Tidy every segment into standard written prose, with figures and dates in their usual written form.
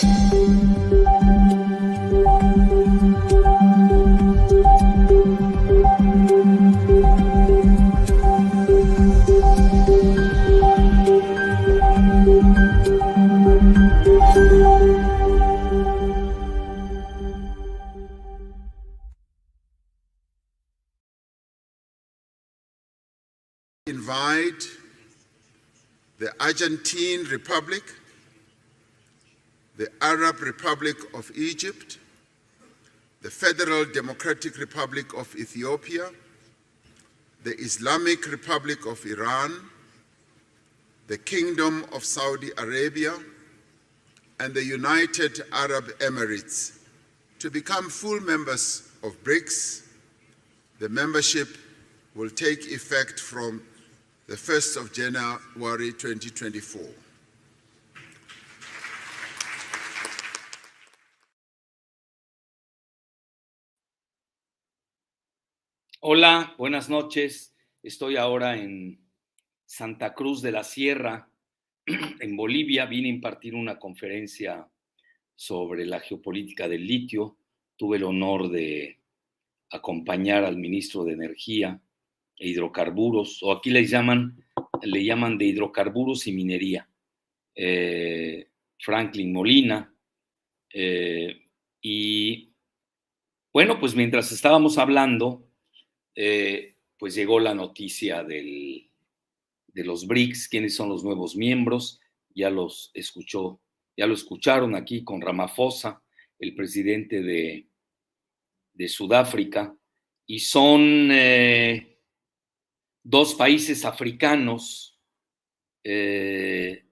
Invite the Argentine Republic, the Arab Republic of Egypt, the Federal Democratic Republic of Ethiopia, the Islamic Republic of Iran, the Kingdom of Saudi Arabia, and the United Arab Emirates to become full members of BRICS. The membership will take effect from the 1st of January 2024. Hola, buenas noches. Estoy ahora en Santa Cruz de la Sierra, en Bolivia. Vine a impartir una conferencia sobre la geopolítica del litio. Tuve el honor de acompañar al ministro de Energía e Hidrocarburos, o aquí le llaman de Hidrocarburos y Minería, Franklin Molina. Y bueno, pues mientras estábamos hablando, pues llegó la noticia de los BRICS, quiénes son los nuevos miembros. Ya lo escucharon aquí con Ramaphosa, el presidente de Sudáfrica, y son 2 países africanos,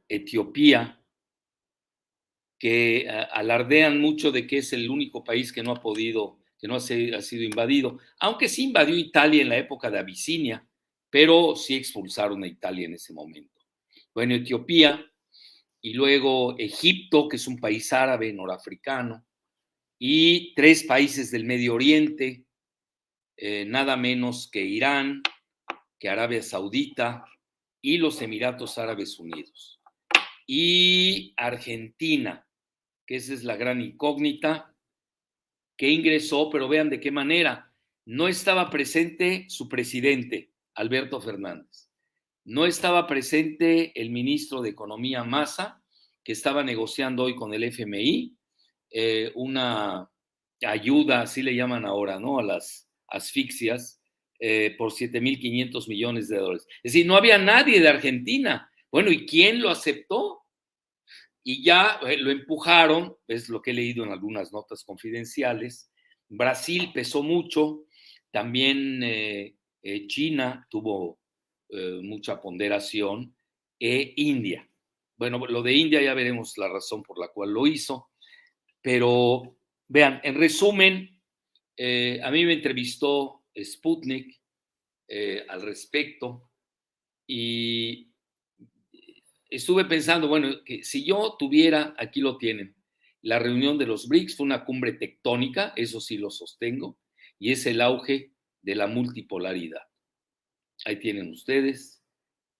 Etiopía, que alardean mucho de que es el único país que no ha sido invadido, aunque sí invadió Italia en la época de Abisinia, pero sí expulsaron a Italia en ese momento. Bueno, Etiopía, y luego Egipto, que es un país árabe norafricano, y 3 países del Medio Oriente, nada menos que Irán, que Arabia Saudita y los Emiratos Árabes Unidos. Y Argentina, que esa es la gran incógnita, que ingresó, pero vean de qué manera. No estaba presente su presidente, Alberto Fernández. No estaba presente el ministro de Economía, Massa, que estaba negociando hoy con el FMI una ayuda, así le llaman ahora, ¿no?, a las asfixias, por $7,500 millones. Es decir, no había nadie de Argentina. Bueno, ¿y quién lo aceptó? Y ya lo empujaron, es lo que he leído en algunas notas confidenciales. Brasil pesó mucho, también China tuvo mucha ponderación, India. Bueno, lo de India ya veremos la razón por la cual lo hizo, pero vean, en resumen, a mí me entrevistó Sputnik al respecto y estuve pensando, bueno, que si yo tuviera, aquí lo tienen, la reunión de los BRICS fue una cumbre tectónica, eso sí lo sostengo, y es el auge de la multipolaridad. Ahí tienen ustedes.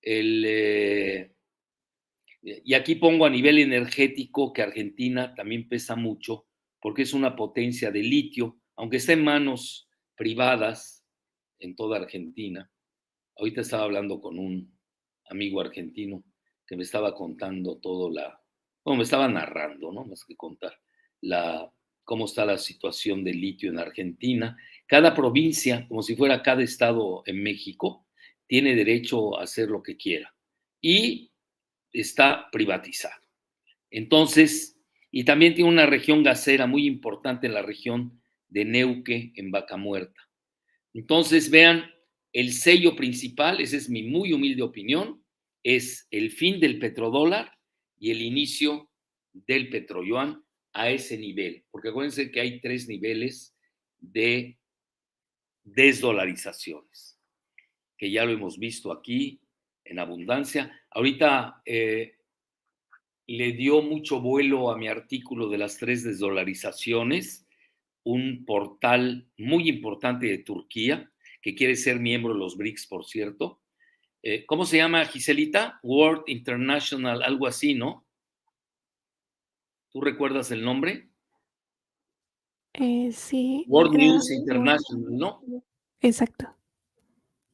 Y aquí pongo a nivel energético que Argentina también pesa mucho porque es una potencia de litio, aunque está en manos privadas en toda Argentina. Ahorita estaba hablando con un amigo argentino que me estaba contando me estaba narrando, ¿no?, más que contar, cómo está la situación del litio en Argentina. Cada provincia, como si fuera cada estado en México, tiene derecho a hacer lo que quiera y está privatizado. Entonces, y también tiene una región gasera muy importante en la región de Neuque, en Vaca Muerta. Entonces, vean, el sello principal, esa es mi muy humilde opinión, es el fin del petrodólar y el inicio del petroyuan a ese nivel, porque acuérdense que hay 3 niveles de desdolarizaciones, que ya lo hemos visto aquí en abundancia. Ahorita le dio mucho vuelo a mi artículo de las 3 desdolarizaciones, un portal muy importante de Turquía, que quiere ser miembro de los BRICS, por cierto. ¿Cómo se llama, Giselita? World International, algo así, ¿no? ¿Tú recuerdas el nombre? Sí, World era News International, ¿no? exacto.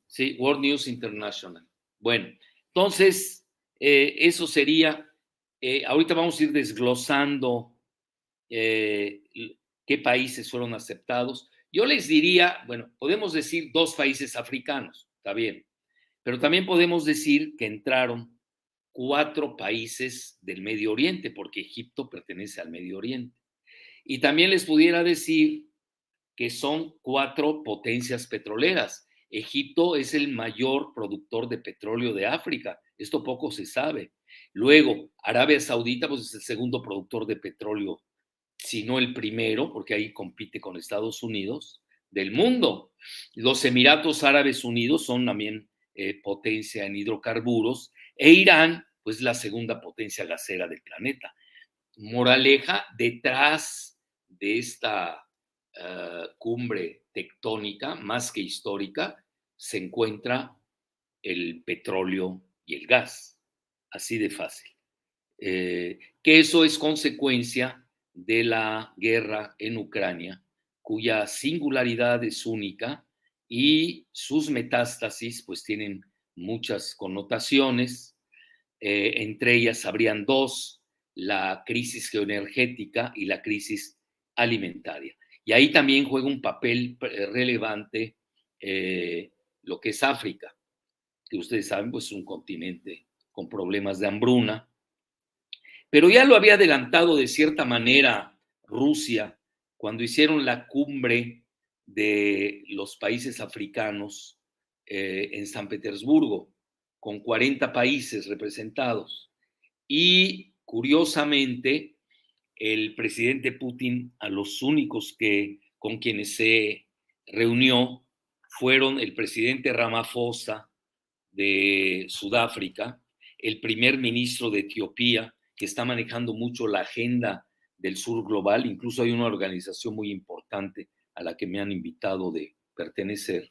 Sí, World News International. Bueno, entonces, eso sería, ahorita vamos a ir desglosando eh, qué países fueron aceptados. Yo les diría, bueno, podemos decir 2 países africanos, está bien, pero también podemos decir que entraron 4 países del Medio Oriente, porque Egipto pertenece al Medio Oriente. Y también les pudiera decir que son 4 potencias petroleras. Egipto es el mayor productor de petróleo de África. Esto poco se sabe. Luego, Arabia Saudita pues, es el segundo productor de petróleo, si no el primero, porque ahí compite con Estados Unidos, del mundo. Los Emiratos Árabes Unidos son también potencia en hidrocarburos e Irán, pues la segunda potencia gasera del planeta. Moraleja, detrás de esta cumbre tectónica, más que histórica, se encuentra el petróleo y el gas. Así de fácil. Que eso es consecuencia de la guerra en Ucrania, cuya singularidad es única y sus metástasis pues tienen muchas connotaciones. Entre ellas habrían 2, la crisis geoenergética y la crisis alimentaria. Y ahí también juega un papel relevante lo que es África, que ustedes saben, pues es un continente con problemas de hambruna, pero ya lo había adelantado de cierta manera Rusia cuando hicieron la cumbre de los países africanos en San Petersburgo, con 40 países representados. Y curiosamente, el presidente Putin a los únicos que con quienes se reunió fueron el presidente Ramaphosa de Sudáfrica, el primer ministro de Etiopía, que está manejando mucho la agenda del sur global. Incluso hay una organización muy importante a la que me han invitado de pertenecer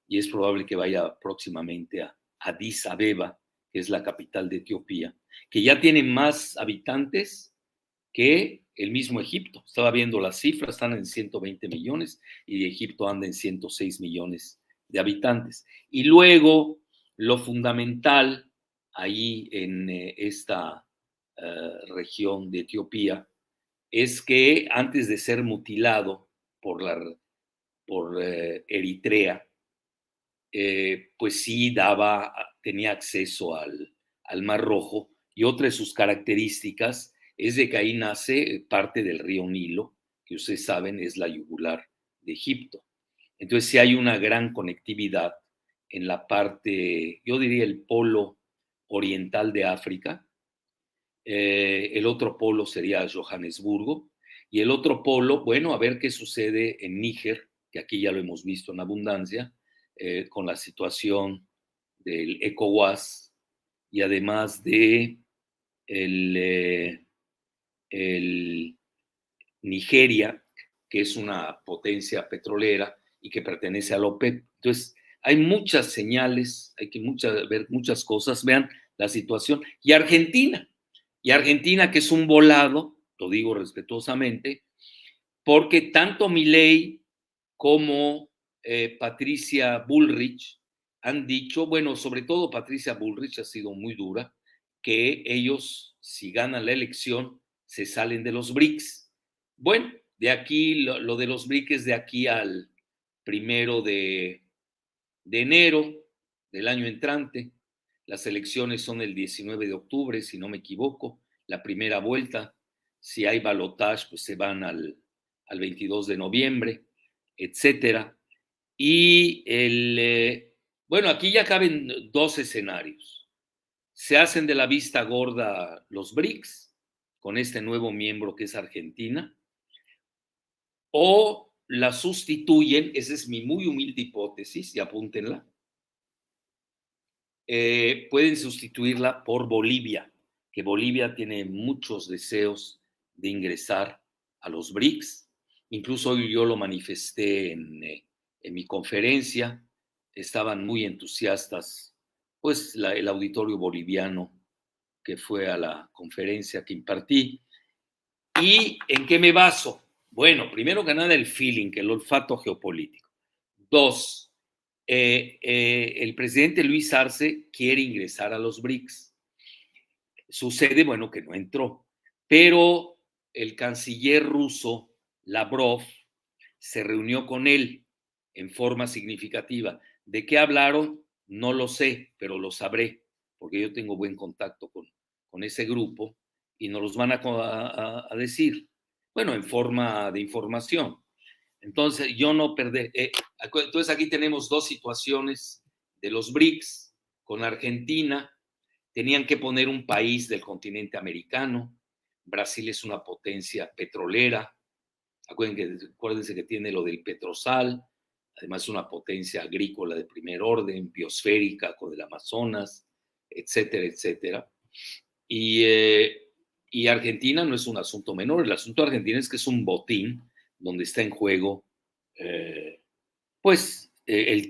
y es probable que vaya próximamente a Addis Abeba, que es la capital de Etiopía, que ya tiene más habitantes que el mismo Egipto. Estaba viendo las cifras, están en 120 millones y Egipto anda en 106 millones de habitantes. Y luego, lo fundamental ahí en esta región de Etiopía es que antes de ser mutilado por Eritrea, pues sí tenía acceso al Mar Rojo, y otra de sus características es de que ahí nace parte del río Nilo, que ustedes saben es la yugular de Egipto. Entonces sí hay una gran conectividad en la parte, yo diría el polo oriental de África. El otro polo sería Johannesburgo, y el otro polo, bueno, a ver qué sucede en Níger, que aquí ya lo hemos visto en abundancia, con la situación del ECOWAS y además de el Nigeria, que es una potencia petrolera y que pertenece a la OPEP. Entonces, hay muchas señales, hay que ver muchas cosas. Vean la situación. Y Argentina, que es un volado, lo digo respetuosamente, porque tanto Milei como Patricia Bullrich han dicho, bueno, sobre todo Patricia Bullrich ha sido muy dura, que ellos, si ganan la elección, se salen de los BRICS. Bueno, de aquí, lo de los BRICS es de aquí al 1 de enero del año entrante. Las elecciones son el 19 de octubre, si no me equivoco, la primera vuelta. Si hay balotaje, pues se van al 22 de noviembre, etcétera. Y bueno, aquí ya caben 2 escenarios. Se hacen de la vista gorda los BRICS, con este nuevo miembro que es Argentina, o la sustituyen, esa es mi muy humilde hipótesis, y apúntenla, pueden sustituirla por Bolivia, que Bolivia tiene muchos deseos de ingresar a los BRICS. Incluso hoy yo lo manifesté en mi conferencia, estaban muy entusiastas, pues el auditorio boliviano que fue a la conferencia que impartí, ¿Y en qué me baso? Bueno, primero que nada el feeling, el olfato geopolítico. Dos, el presidente Luis Arce quiere ingresar a los BRICS. Sucede, bueno, que no entró, pero el canciller ruso Lavrov se reunió con él en forma significativa. ¿De qué hablaron? No lo sé, pero lo sabré, porque yo tengo buen contacto con ese grupo y nos los van a decir, bueno, en forma de información. Entonces, yo no perdí. Entonces, aquí tenemos dos situaciones de los BRICS con Argentina. Tenían que poner un país del continente americano. Brasil es una potencia petrolera. Acuérdense que tiene lo del Petrosal, además es una potencia agrícola de primer orden, biosférica con el Amazonas, etcétera, etcétera. Y Argentina no es un asunto menor, el asunto de Argentina es que es un botín donde está en juego, el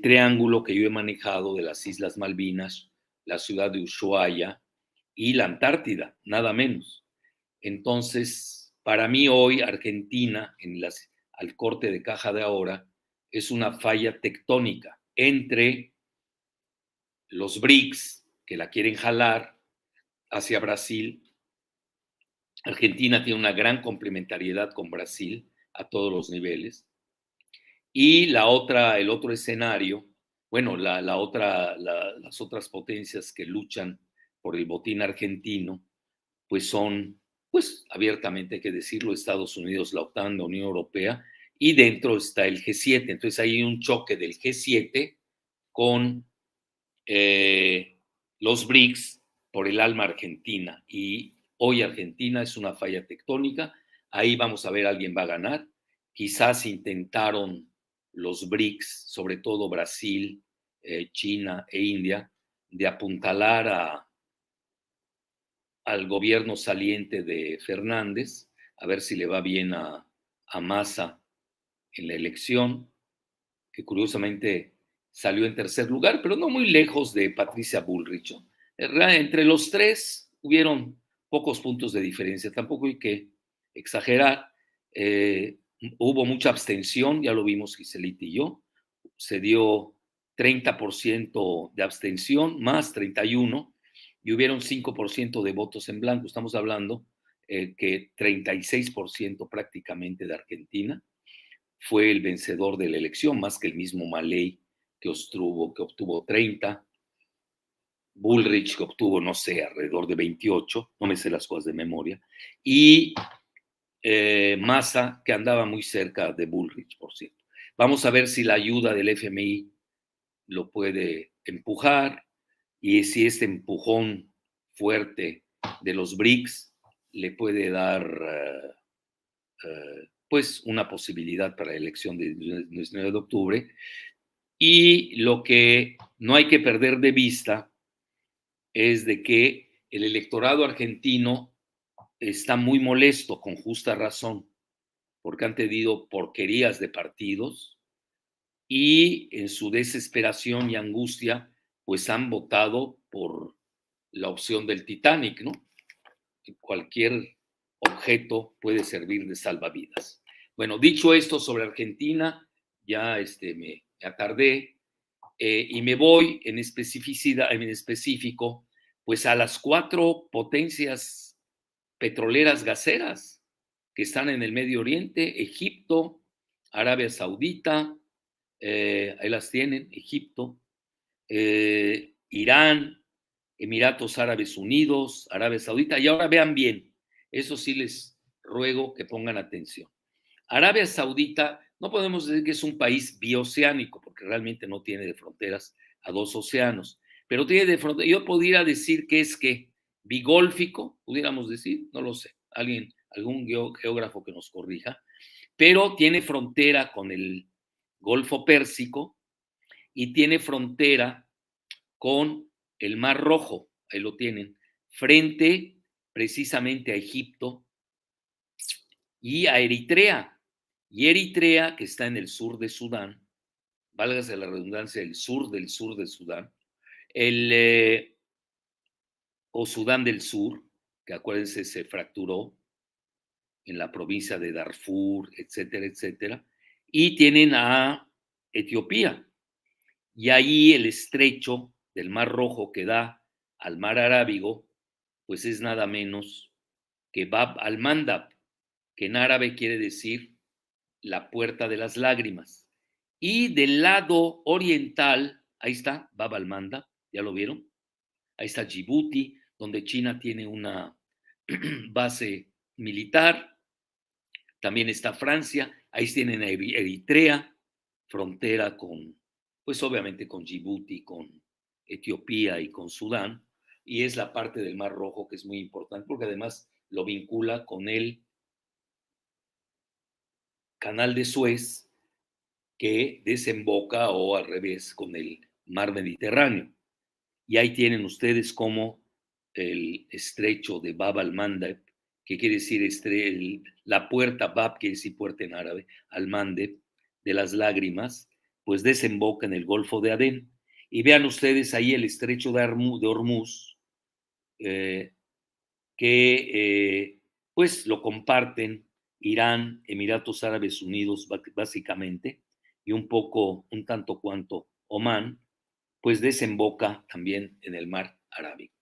triángulo que yo he manejado de las Islas Malvinas, la ciudad de Ushuaia y la Antártida, nada menos. Entonces, para mí hoy Argentina, al corte de caja de ahora, es una falla tectónica entre los BRICS, que la quieren jalar hacia Brasil. Argentina tiene una gran complementariedad con Brasil a todos los niveles. Y el otro escenario, bueno, las otras potencias que luchan por el botín argentino, pues son, pues abiertamente hay que decirlo, Estados Unidos, la OTAN, la Unión Europea, y dentro está el G7. Entonces hay un choque del G7 con los BRICS por el alma argentina. Y hoy Argentina es una falla tectónica. Ahí vamos a ver, alguien va a ganar. Quizás intentaron los BRICS, sobre todo Brasil, China e India, de apuntalar al gobierno saliente de Fernández, a ver si le va bien a Massa en la elección, que curiosamente salió en tercer lugar, pero no muy lejos de Patricia Bullrich. Entre los tres hubieron pocos puntos de diferencia, tampoco hay que exagerar. Hubo mucha abstención, ya lo vimos Giselita y yo, se dio 30% de abstención, más 31%, y hubieron 5% de votos en blanco. Estamos hablando que 36% prácticamente de Argentina fue el vencedor de la elección, más que el mismo Milei que obtuvo 30%, Bullrich que obtuvo, no sé, alrededor de 28%, no me sé las cosas de memoria, y Massa, que andaba muy cerca de Bullrich, por cierto. Vamos a ver si la ayuda del FMI lo puede empujar y si este empujón fuerte de los BRICS le puede dar pues una posibilidad para la elección del 9 de octubre. Y lo que no hay que perder de vista es de que el electorado argentino está muy molesto, con justa razón, porque han tenido porquerías de partidos y en su desesperación y angustia, pues han votado por la opción del Titanic, ¿no? Cualquier objeto puede servir de salvavidas. Bueno, dicho esto sobre Argentina, ya me atardé y me voy en específico, pues a las 4 potencias petroleras gaseras que están en el Medio Oriente: Egipto, Arabia Saudita, ahí las tienen, Egipto, Irán, Emiratos Árabes Unidos, Arabia Saudita. Y ahora vean bien, eso sí les ruego que pongan atención. Arabia Saudita, no podemos decir que es un país bioceánico, porque realmente no tiene de fronteras a 2 océanos, pero tiene de fronteras, yo podría decir que es que bigólfico, pudiéramos decir, no lo sé, algún geógrafo que nos corrija, pero tiene frontera con el Golfo Pérsico y tiene frontera con el Mar Rojo, ahí lo tienen, frente precisamente a Egipto y a Eritrea. Y Eritrea, que está en el sur de Sudán, válgase la redundancia, el sur de Sudán, o Sudán del Sur, que acuérdense se fracturó, en la provincia de Darfur, etcétera, etcétera, y tienen a Etiopía. Y ahí el estrecho del Mar Rojo que da al Mar Arábigo, pues es nada menos que Bab al-Mandab, que en árabe quiere decir la puerta de las lágrimas. Y del lado oriental, ahí está Bab al-Mandab, ¿ya lo vieron? Ahí está Djibouti, donde China tiene una base militar. También está Francia, ahí tienen Eritrea, frontera con, pues obviamente con Djibouti, con Etiopía y con Sudán, y es la parte del Mar Rojo que es muy importante porque además lo vincula con el Canal de Suez que desemboca o al revés con el Mar Mediterráneo. Y ahí tienen ustedes como el estrecho de Bab al-Mandeb, que quiere decir la puerta, Bab quiere decir puerta en árabe, al-Mandeb, de las lágrimas, pues desemboca en el Golfo de Adén. Y vean ustedes ahí el estrecho de Hormuz, eh, que pues lo comparten Irán, Emiratos Árabes Unidos básicamente, y un tanto cuanto Omán, pues desemboca también en el mar Arábigo.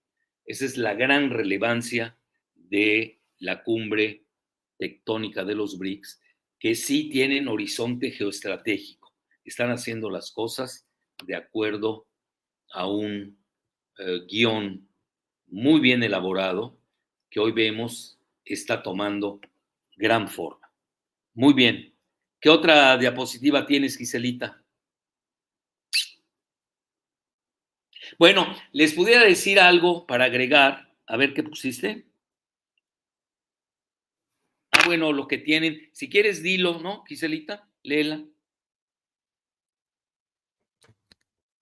Esa es la gran relevancia de la cumbre tectónica de los BRICS, que sí tienen horizonte geoestratégico. Están haciendo las cosas de acuerdo a un guión muy bien elaborado que hoy vemos está tomando gran forma. Muy bien. ¿Qué otra diapositiva tienes, Giselita? Bueno, les pudiera decir algo para agregar. A ver qué pusiste. Ah, bueno, lo que tienen. Si quieres, dilo, ¿no, Giselita? Léela.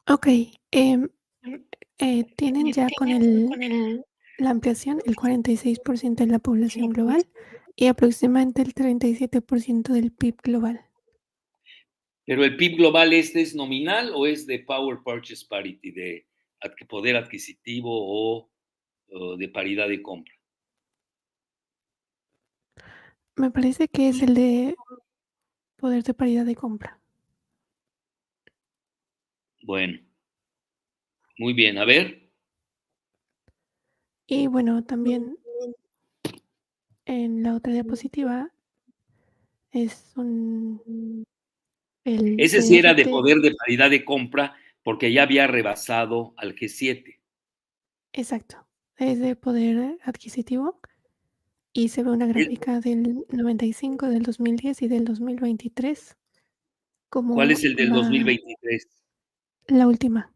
Ok, tienen ya con la ampliación el 46% de la población global y aproximadamente el 37% del PIB global. Pero el PIB global es nominal o es de Power Purchase Parity, de poder adquisitivo o de paridad de compra. Me parece que es el de poder de paridad de compra. Bueno, muy bien. A ver. Y bueno, también en la otra diapositiva es el Ese sí era de PRT, poder de paridad de compra porque ya había rebasado al G7. exacto, es de poder adquisitivo y se ve una gráfica del 95, del 2010 y del 2023, ¿Cuál como es el del va 2023? la última.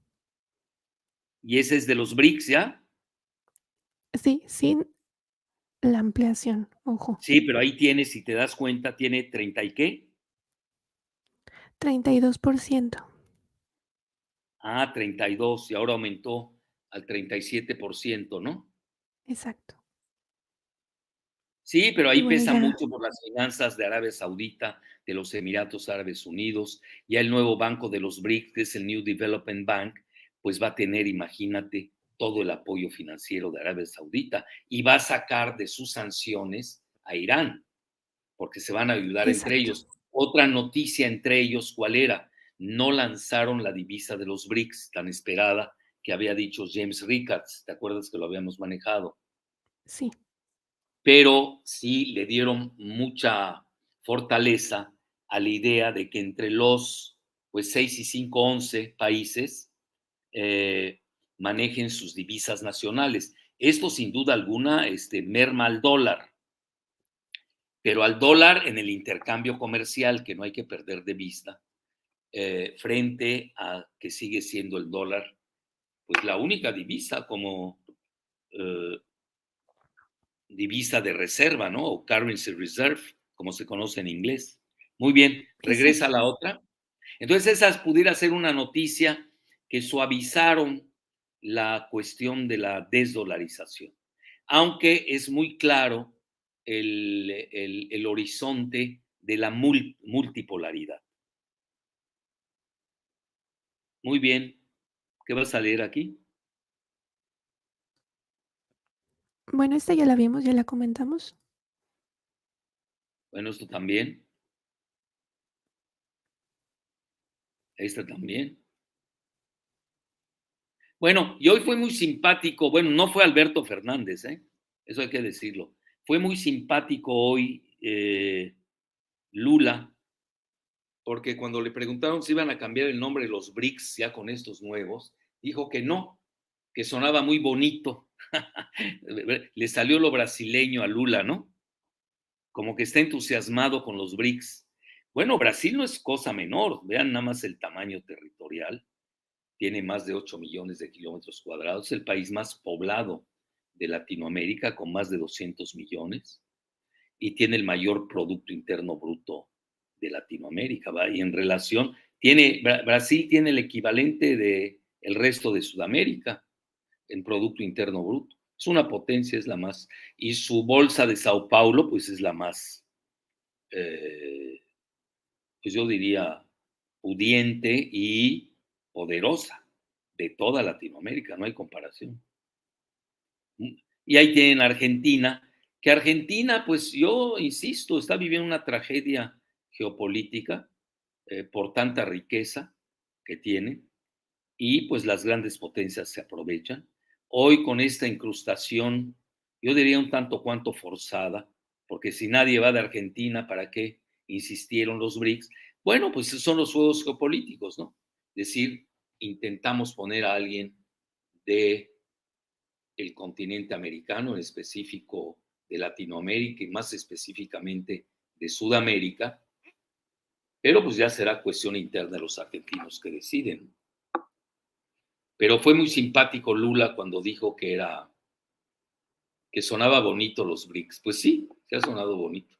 Y ese es de los BRICS, ¿ya? Sí, sin la ampliación, ojo. Sí, pero ahí tiene, si te das cuenta, tiene 30 y qué. 32%. Ah, 32 y ahora aumentó al 37%, ¿no? Exacto. Sí, pero Y ahí bueno, pesa ya mucho por las finanzas de Arabia Saudita, de los Emiratos Árabes Unidos, ya el nuevo banco de los BRICS, que es el New Development Bank, pues va a tener, imagínate, todo el apoyo financiero de Arabia Saudita y va a sacar de sus sanciones a Irán, porque se van a ayudar entre exacto. ellos. Otra noticia entre ellos, ¿cuál era? No lanzaron la divisa de los BRICS tan esperada que había dicho James Rickards, ¿te acuerdas que lo habíamos manejado? Sí, Pero sí le dieron mucha fortaleza a la idea de que entre los pues 6 y 5, 11 países eh, manejen sus divisas nacionales. Esto sin duda alguna merma al dólar, pero al dólar en el intercambio comercial que no hay que perder de vista, frente a que sigue siendo el dólar pues la única divisa como eh, divisa de reserva, ¿no? O currency reserve, como se conoce en inglés. Muy bien, regresa a exacto. la otra. Entonces, esas pudiera ser una noticia que suavizaron la cuestión de la desdolarización, aunque es muy claro el horizonte de la multipolaridad. Muy bien, ¿qué vas a leer aquí? Bueno, esta ya la vimos, ya la comentamos. Bueno, esto también. Esta también. Bueno, y hoy fue muy simpático. Bueno, no fue Alberto Fernández, ¿eh? Eso hay que decirlo. Fue muy simpático hoy Lula, porque cuando le preguntaron si iban a cambiar el nombre de los BRICS ya con estos nuevos, dijo que no, que sonaba muy bonito. Le salió lo brasileño a Lula, ¿no? Como que está entusiasmado con los BRICS. Bueno, Brasil no es cosa menor, vean nada más el tamaño territorial, tiene más de 8 millones de kilómetros cuadrados, es el país más poblado de Latinoamérica, con más de 200 millones, y tiene el mayor Producto Interno Bruto de Latinoamérica, ¿va? Y en relación, Brasil tiene el equivalente de el resto de Sudamérica en Producto Interno Bruto. Es una potencia, es la más, y su bolsa de Sao Paulo, pues es la más, pues yo diría, pudiente y poderosa de toda Latinoamérica, no hay comparación. Y ahí tienen Argentina, que Argentina, pues yo insisto, está viviendo una tragedia geopolítica por tanta riqueza que tiene y pues las grandes potencias se aprovechan. Hoy con esta incrustación, yo diría un tanto cuanto forzada, porque si nadie va de Argentina, ¿para qué insistieron los BRICS? Bueno, pues son los juegos geopolíticos, ¿no? Es decir, intentamos poner a alguien de el continente americano, en específico de Latinoamérica y más específicamente de Sudamérica, pero pues ya será cuestión interna de los argentinos que deciden. Pero fue muy simpático Lula cuando dijo que sonaba bonito los BRICS. Pues sí, se ha sonado bonito.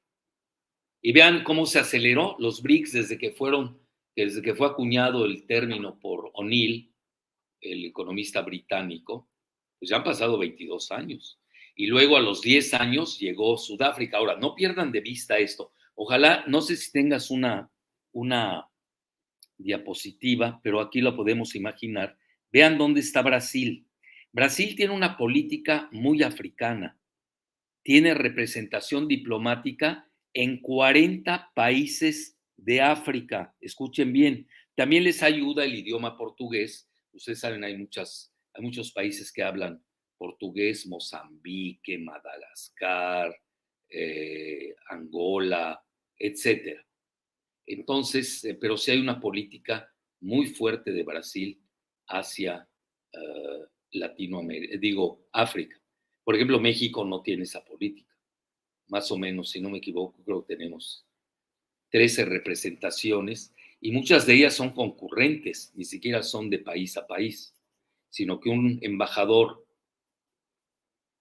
Y vean cómo se aceleró los BRICS desde que fue acuñado el término por O'Neill, el economista británico, pues ya han pasado 22 años. Y luego a los 10 años llegó Sudáfrica. Ahora, no pierdan de vista esto. Ojalá, no sé si tengas una diapositiva, pero aquí lo podemos imaginar. Vean dónde está Brasil. Brasil tiene una política muy africana, tiene representación diplomática en 40 países de África. Escuchen bien, también les ayuda el idioma portugués. Ustedes saben, hay muchos países que hablan portugués, Mozambique, Madagascar, Angola, etcétera. Entonces, pero sí hay una política muy fuerte de Brasil hacia Latinoamérica, digo, África. Por ejemplo, México no tiene esa política. Más o menos, si no me equivoco, creo que tenemos 13 representaciones y muchas de ellas son concurrentes, ni siquiera son de país a país, sino que un embajador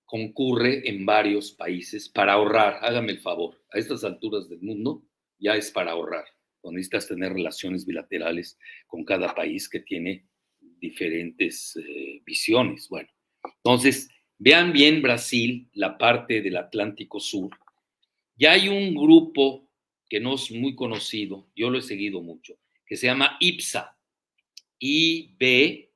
concurre en varios países para ahorrar. Hágame el favor, a estas alturas del mundo ya es para ahorrar, cuando necesitas tener relaciones bilaterales con cada país que tiene diferentes visiones. Bueno, entonces, vean bien Brasil, la parte del Atlántico Sur. Ya hay un grupo que no es muy conocido, yo lo he seguido mucho, que se llama IBSA, IBSA.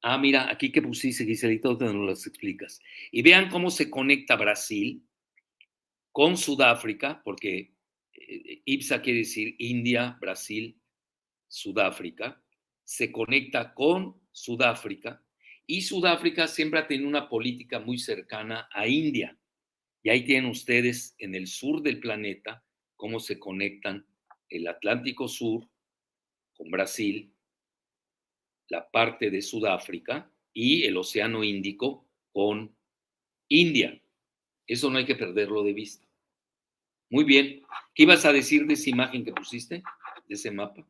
Ah, mira, aquí que pusiste, Giselito, te nos las explicas. Y vean cómo se conecta Brasil con Sudáfrica, porque IBSA quiere decir India, Brasil, Sudáfrica, se conecta con Sudáfrica y Sudáfrica siempre ha tenido una política muy cercana a India. Y ahí tienen ustedes en el sur del planeta cómo se conectan el Atlántico Sur con Brasil, la parte de Sudáfrica y el Océano Índico con India. Eso no hay que perderlo de vista. Muy bien. ¿Qué ibas a decir de esa imagen que pusiste, de ese mapa?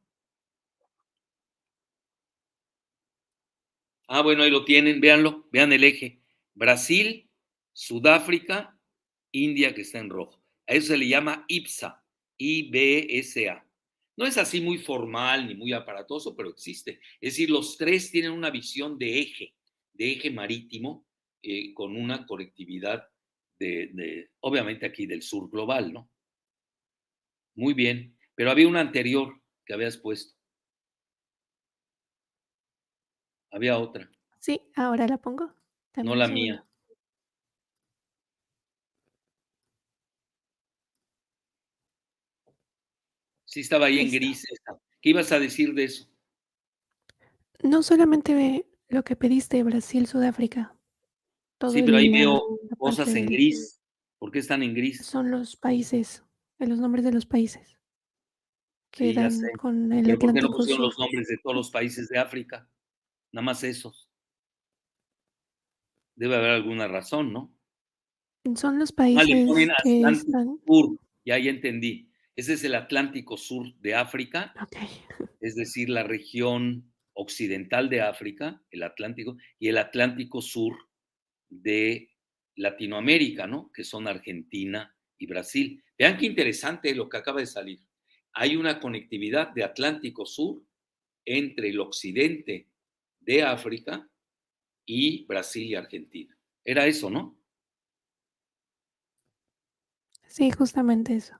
Ah, bueno, ahí lo tienen, véanlo, vean el eje. Brasil, Sudáfrica, India que está en rojo. A eso se le llama IBSA, IBSA. No es así muy formal ni muy aparatoso, pero existe. Es decir, los tres tienen una visión de eje marítimo, con una conectividad obviamente aquí del sur global, ¿no? Muy bien, pero había una anterior que habías puesto, había otra, Sí, ahora la pongo. no Dame un la segundo. mía. Sí, estaba ahí en Listo. gris esa. ¿Qué ibas a decir de eso? No solamente ve lo que pediste, Brasil, Sudáfrica, Sí, todo pero ahí la veo parte cosas en del gris. ¿Por qué están en gris? son los países, los nombres de los países que Sí, ya dan sé. con el Pero ¿por qué no Atlántico pusieron Sur. los nombres de todos los países de África? Nada más esos. Debe haber alguna razón, ¿no? Son los Ah, le ponen países que Atlántico están Sur. Ya entendí. Ese es el Atlántico Sur de África, okey, es decir, la región occidental de África, el Atlántico, y el Atlántico Sur de Latinoamérica, ¿no? Que son Argentina y Brasil. Vean qué interesante lo que acaba de salir. Hay una conectividad de Atlántico Sur entre el occidente de África y Brasil y Argentina. Era eso, ¿no? sí, justamente eso.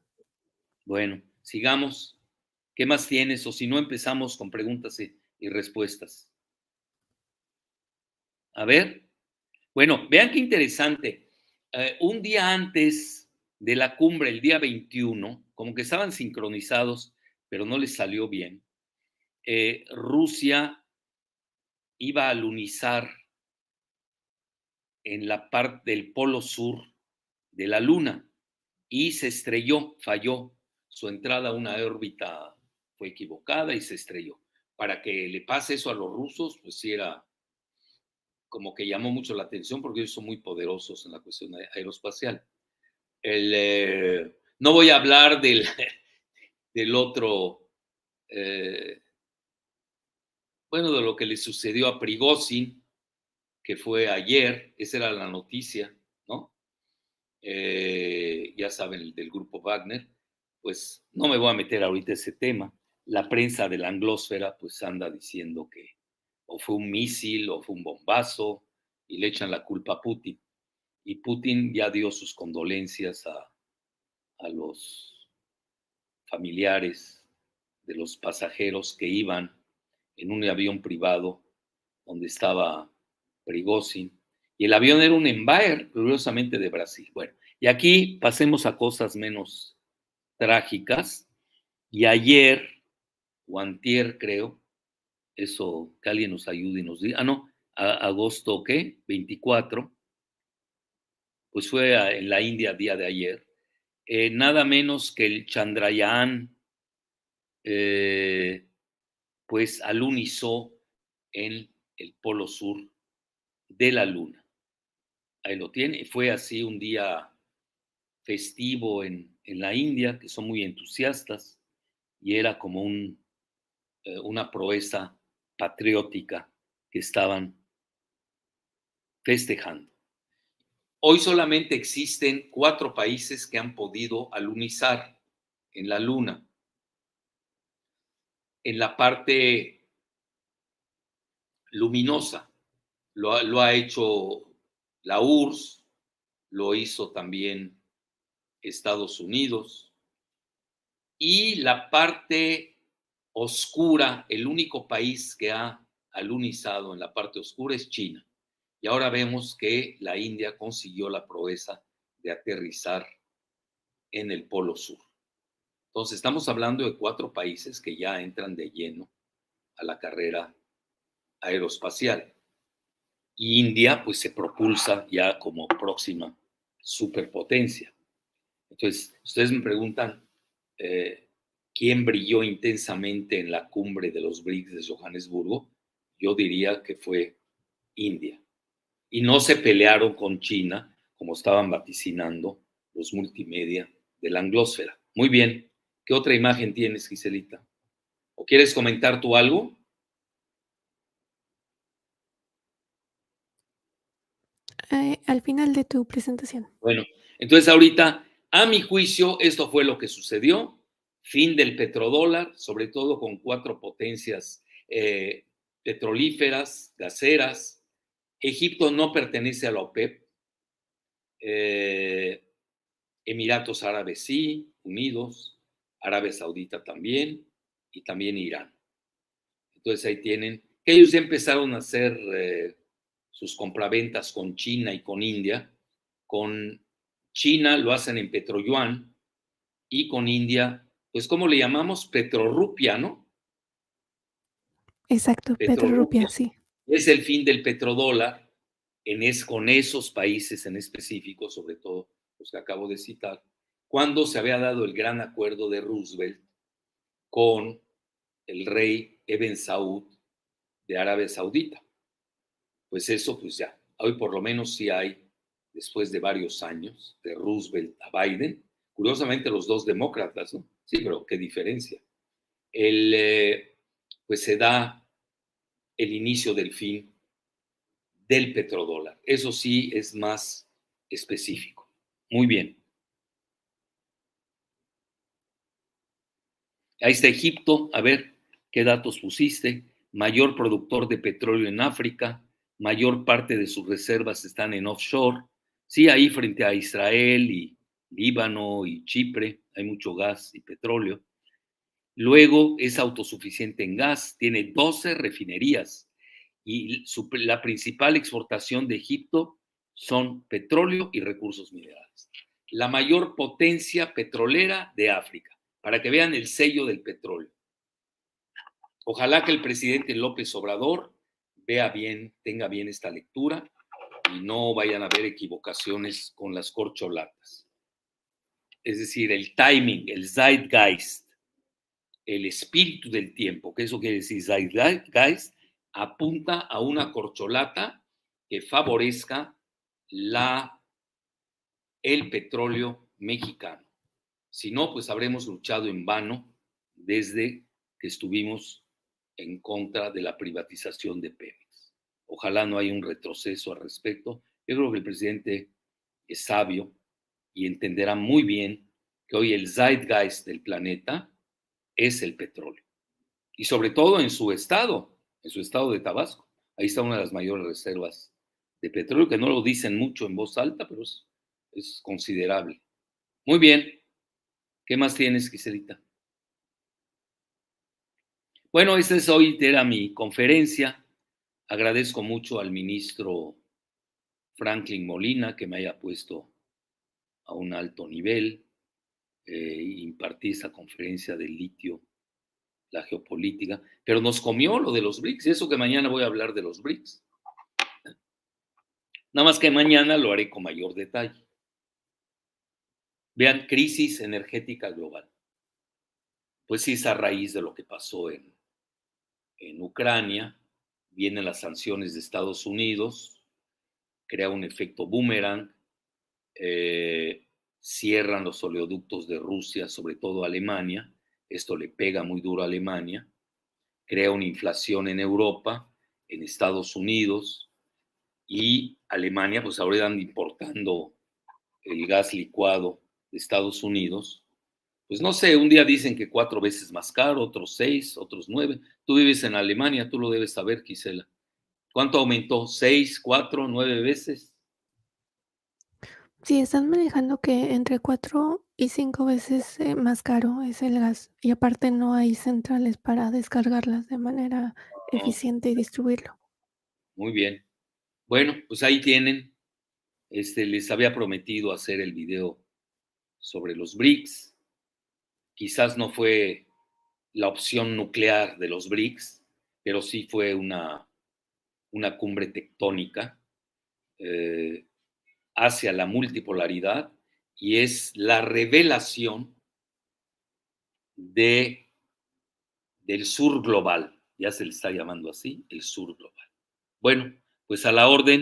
Bueno, sigamos. ¿Qué más tienes? O si no, empezamos con preguntas y respuestas. A ver. Bueno, vean qué interesante. Un día antes de la cumbre, el día 21, como que estaban sincronizados, pero no les salió bien. Rusia iba a alunizar en la parte del polo sur de la Luna y se estrelló, falló. Su entrada a una órbita fue equivocada y se estrelló. Para que le pase eso a los rusos, pues sí era como que llamó mucho la atención porque ellos son muy poderosos en la cuestión aeroespacial. No voy a hablar del otro, eh, bueno, de lo que le sucedió a Prigozhin, que fue ayer, esa era la noticia, ¿no? Ya saben, el del grupo Wagner, pues no me voy a meter ahorita ese tema. La prensa de la anglósfera pues anda diciendo que o fue un misil o fue un bombazo y le echan la culpa a Putin. Y Putin ya dio sus condolencias a los familiares de los pasajeros que iban en un avión privado donde estaba Prigozhin. Y el avión era un Embraer, curiosamente de Brasil. Bueno, y aquí pasemos a cosas menos trágicas. Y ayer, o antier, creo, eso, que alguien nos ayude y nos diga, no, agosto, ¿qué? 24, pues fue en la India día de ayer, nada menos que el Chandrayaan, eh, pues alunizó en el polo sur de la luna. Ahí lo tiene. Fue así un día festivo en la India, que son muy entusiastas, y era como una proeza patriótica que estaban festejando. Hoy solamente existen 4 países que han podido alunizar en la luna. En la parte luminosa lo ha hecho la URSS, lo hizo también Estados Unidos, y la parte oscura, el único país que ha alunizado en la parte oscura es China. Y ahora vemos que la India consiguió la proeza de aterrizar en el Polo Sur. Entonces, estamos hablando de 4 países que ya entran de lleno a la carrera aeroespacial. Y India, pues, se propulsa ya como próxima superpotencia. Entonces, ustedes me preguntan, ¿quién brilló intensamente en la cumbre de los BRICS de Johannesburgo? Yo diría que fue India. Y no se pelearon con China, como estaban vaticinando los multimedia de la anglósfera. Muy bien. ¿Qué otra imagen tienes, Giselita? ¿O quieres comentar tú algo? Al final de tu presentación. Bueno, entonces ahorita, a mi juicio, esto fue lo que sucedió. Fin del petrodólar, sobre todo con 4 potencias petrolíferas, gaseras. Egipto no pertenece a la OPEP. Eh, Emiratos Árabes sí, Unidos, Arabia Saudita también, y también Irán. Entonces ahí tienen, ellos ya empezaron a hacer sus compraventas con China y con India. Con China lo hacen en petroyuan y con India pues, ¿cómo le llamamos? Petrorrupia, ¿no? Exacto, Petrorrupia. Petrorrupia, sí. Es el fin del petrodólar con esos países en específico, sobre todo los que acabo de citar, cuando se había dado el gran acuerdo de Roosevelt con el rey Ibn Saud de Arabia Saudita. Pues eso, pues ya, hoy por lo menos sí hay, después de varios años, de Roosevelt a Biden, curiosamente los dos demócratas, ¿no? Sí, pero qué diferencia. Pues se da el inicio del fin del petrodólar. Eso sí es más específico. Muy bien. Ahí está Egipto. A ver qué datos pusiste. Mayor productor de petróleo en África. Mayor parte de sus reservas están en offshore. Sí, ahí frente a Israel y Líbano y Chipre hay mucho gas y petróleo. Luego es autosuficiente en gas. Tiene 12 refinerías. Y la principal exportación de Egipto son petróleo y recursos minerales. La mayor potencia petrolera de África, para que vean el sello del petróleo. Ojalá que el presidente López Obrador vea bien, tenga bien esta lectura y no vayan a haber equivocaciones con las corcholatas. Es decir, el timing, el zeitgeist, el espíritu del tiempo, que eso quiere decir zeitgeist, apunta a una corcholata que favorezca el petróleo mexicano. Si no, pues habremos luchado en vano desde que estuvimos en contra de la privatización de Pemex. Ojalá no haya un retroceso al respecto. Yo creo que el presidente es sabio y entenderá muy bien que hoy el zeitgeist del planeta es el petróleo. Y sobre todo en su estado de Tabasco. Ahí está una de las mayores reservas de petróleo, que no lo dicen mucho en voz alta, pero es considerable. Muy bien. ¿Qué más tienes, Giselita? Bueno, era mi conferencia. Agradezco mucho al ministro Franklin Molina que me haya puesto a un alto nivel. Impartí esa conferencia del litio, la geopolítica, pero nos comió lo de los BRICS, y eso que mañana voy a hablar de los BRICS. Nada más que mañana lo haré con mayor detalle. Vean, crisis energética global. Pues sí, es a raíz de lo que pasó en Ucrania, vienen las sanciones de Estados Unidos, crea un efecto boomerang, cierran los oleoductos de Rusia, sobre todo Alemania, esto le pega muy duro a Alemania, crea una inflación en Europa, en Estados Unidos, y Alemania, pues ahora andan importando el gas licuado de Estados Unidos. Pues no sé, un día dicen que 4 veces más caro, otros 6, otros 9. Tú vives en Alemania, tú lo debes saber, Gisela. ¿Cuánto aumentó? ¿6, 4, 9 veces? Sí, están manejando que entre 4 y 5 veces, más caro es el gas, y aparte no hay centrales para descargarlas de manera Oh, eficiente y distribuirlo. muy bien. Bueno, pues ahí tienen. Les había prometido hacer el video sobre los BRICS. Quizás no fue la opción nuclear de los BRICS, pero sí fue una cumbre tectónica hacia la multipolaridad, y es la revelación del sur global. Ya se le está llamando así, el sur global. Bueno, pues a la orden,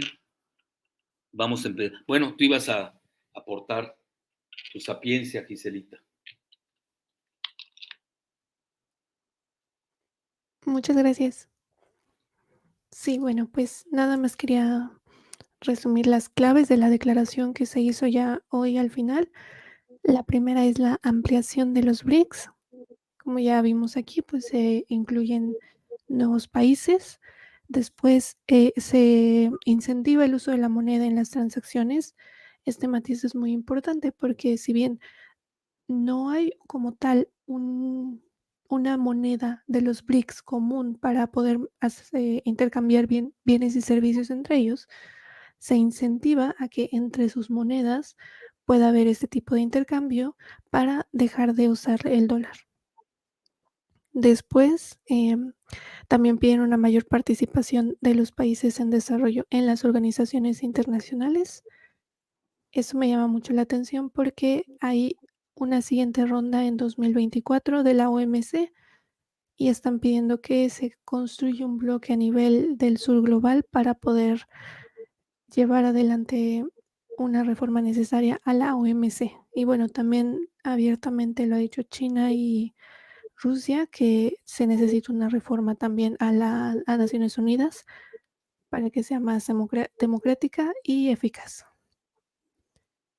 vamos a empezar. Bueno, tú ibas a aportar tu sapiencia, Giselita. Muchas gracias. Sí, bueno, pues nada más quería resumir las claves de la declaración que se hizo ya hoy al final. La primera es la ampliación de los BRICS. Como ya vimos aquí, pues se incluyen nuevos países. Después se incentiva el uso de la moneda en las transacciones. Este matiz es muy importante porque si bien no hay como tal una moneda de los BRICS común para poder intercambiar bienes y servicios entre ellos, se incentiva a que entre sus monedas pueda haber este tipo de intercambio para dejar de usar el dólar. Después, también piden una mayor participación de los países en desarrollo en las organizaciones internacionales. Eso me llama mucho la atención porque hay una siguiente ronda en 2024 de la OMC y están pidiendo que se construya un bloque a nivel del sur global para poder llevar adelante una reforma necesaria a la OMC. Y bueno, también abiertamente lo ha dicho China y Rusia que se necesita una reforma también a Naciones Unidas para que sea más democrática y eficaz.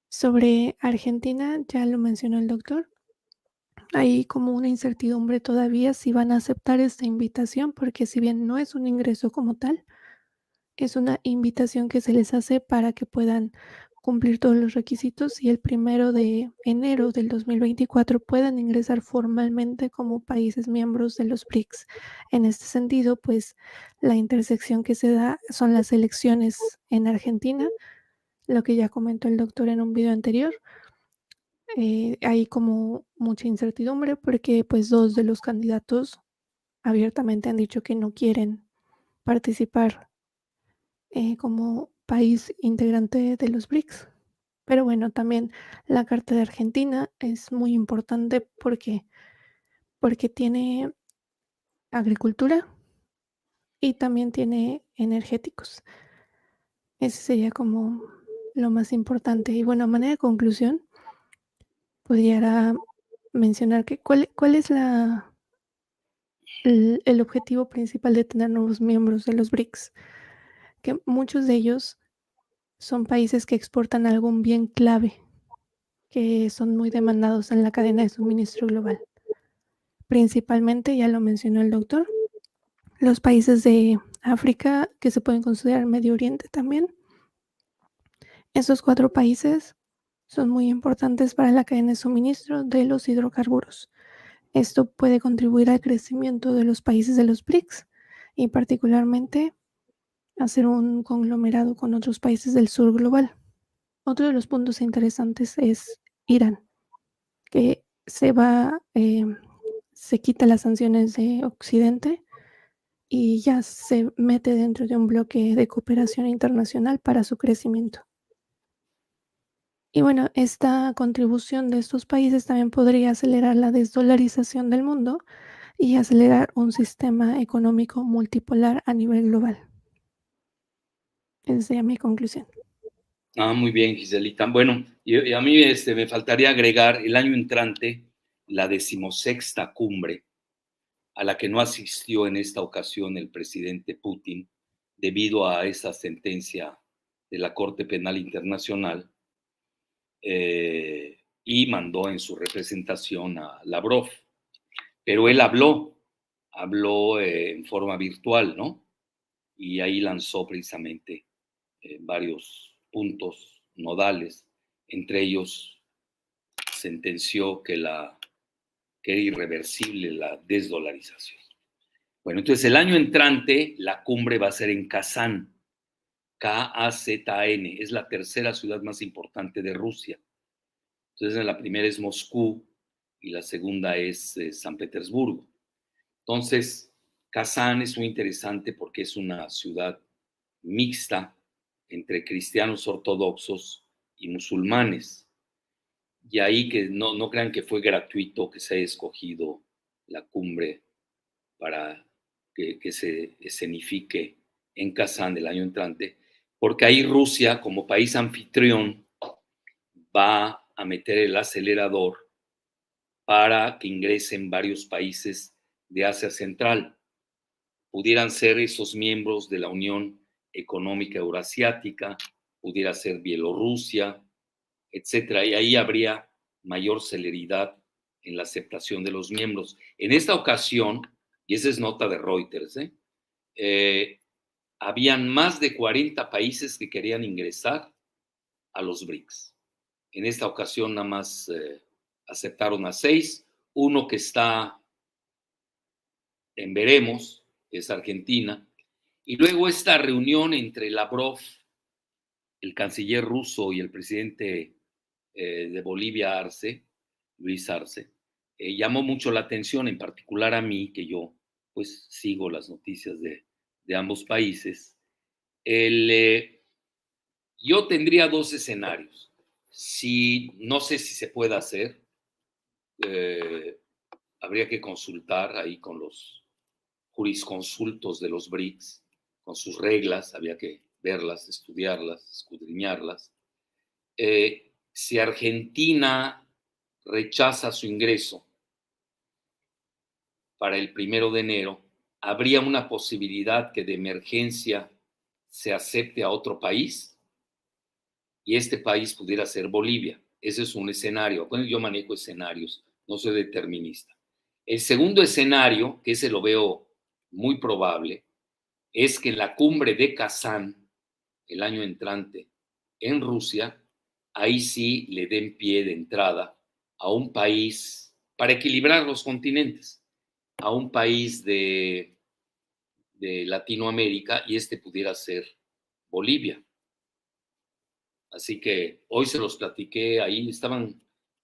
Sobre Argentina, ya lo mencionó el doctor, hay como una incertidumbre todavía si van a aceptar esta invitación, porque si bien no es un ingreso como tal, es una invitación que se les hace para que puedan cumplir todos los requisitos y el 1 de enero del 2024 puedan ingresar formalmente como países miembros de los BRICS. En este sentido, pues la intersección que se da son las elecciones en Argentina, lo que ya comentó el doctor en un video anterior. Hay como mucha incertidumbre porque pues 2 de los candidatos abiertamente han dicho que no quieren participar como país integrante de los BRICS. Pero bueno, también la carta de Argentina es muy importante porque tiene agricultura y también tiene energéticos. Ese sería como lo más importante. Y bueno, a manera de conclusión, pudiera mencionar que cuál es el objetivo principal de tener nuevos miembros de los BRICS, que muchos de ellos son países que exportan algún bien clave, que son muy demandados en la cadena de suministro global. Principalmente, ya lo mencionó el doctor, los países de África, que se pueden considerar Medio Oriente también. Esos 4 países son muy importantes para la cadena de suministro de los hidrocarburos. Esto puede contribuir al crecimiento de los países de los BRICS y particularmente hacer un conglomerado con otros países del sur global. Otro de los puntos interesantes es Irán, que se quita las sanciones de Occidente y ya se mete dentro de un bloque de cooperación internacional para su crecimiento. Y bueno, esta contribución de estos países también podría acelerar la desdolarización del mundo y acelerar un sistema económico multipolar a nivel global. Esa sería mi conclusión. Muy bien, Giselita. Bueno, y a mí me faltaría agregar el año entrante la 16ª cumbre a la que no asistió en esta ocasión el presidente Putin debido a esa sentencia de la Corte Penal Internacional, y mandó en su representación a Lavrov. Pero él habló en forma virtual, ¿no? Y ahí lanzó precisamente varios puntos nodales, entre ellos sentenció que era irreversible la desdolarización. Bueno, entonces el año entrante la cumbre va a ser en Kazán, Kazan, es la tercera ciudad más importante de Rusia. Entonces la primera es Moscú y la segunda es San Petersburgo. Entonces, Kazán es muy interesante porque es una ciudad mixta entre cristianos ortodoxos y musulmanes. Y ahí que no crean que fue gratuito que se haya escogido la cumbre para que se escenifique en Kazán del año entrante, porque ahí Rusia, como país anfitrión, va a meter el acelerador para que ingresen varios países de Asia Central. Pudieran ser esos miembros de la Unión Económica Eurasiática, pudiera ser Bielorrusia, etcétera, y ahí habría mayor celeridad en la aceptación de los miembros. En esta ocasión, y esa es nota de Reuters, habían más de 40 países que querían ingresar a los BRICS. En esta ocasión nada más aceptaron a 6, uno que está en veremos, es Argentina, y luego esta reunión entre Lavrov, el canciller ruso, y el presidente de Bolivia Arce, Luis Arce, llamó mucho la atención, en particular a mí, que yo pues sigo las noticias de ambos países. Yo tendría dos escenarios. No sé si se puede hacer, habría que consultar ahí con los jurisconsultos de los BRICS, con sus reglas, había que verlas, estudiarlas, escudriñarlas. Si Argentina rechaza su ingreso para el 1 de enero, habría una posibilidad que de emergencia se acepte a otro país y este país pudiera ser Bolivia. Ese es un escenario. Bueno, yo manejo escenarios, no soy determinista. El segundo escenario, que ese lo veo muy probable, es que la cumbre de Kazán el año entrante en Rusia, ahí sí le den pie de entrada a un país, para equilibrar los continentes, a un país de Latinoamérica, y este pudiera ser Bolivia. Así que hoy se los platiqué, ahí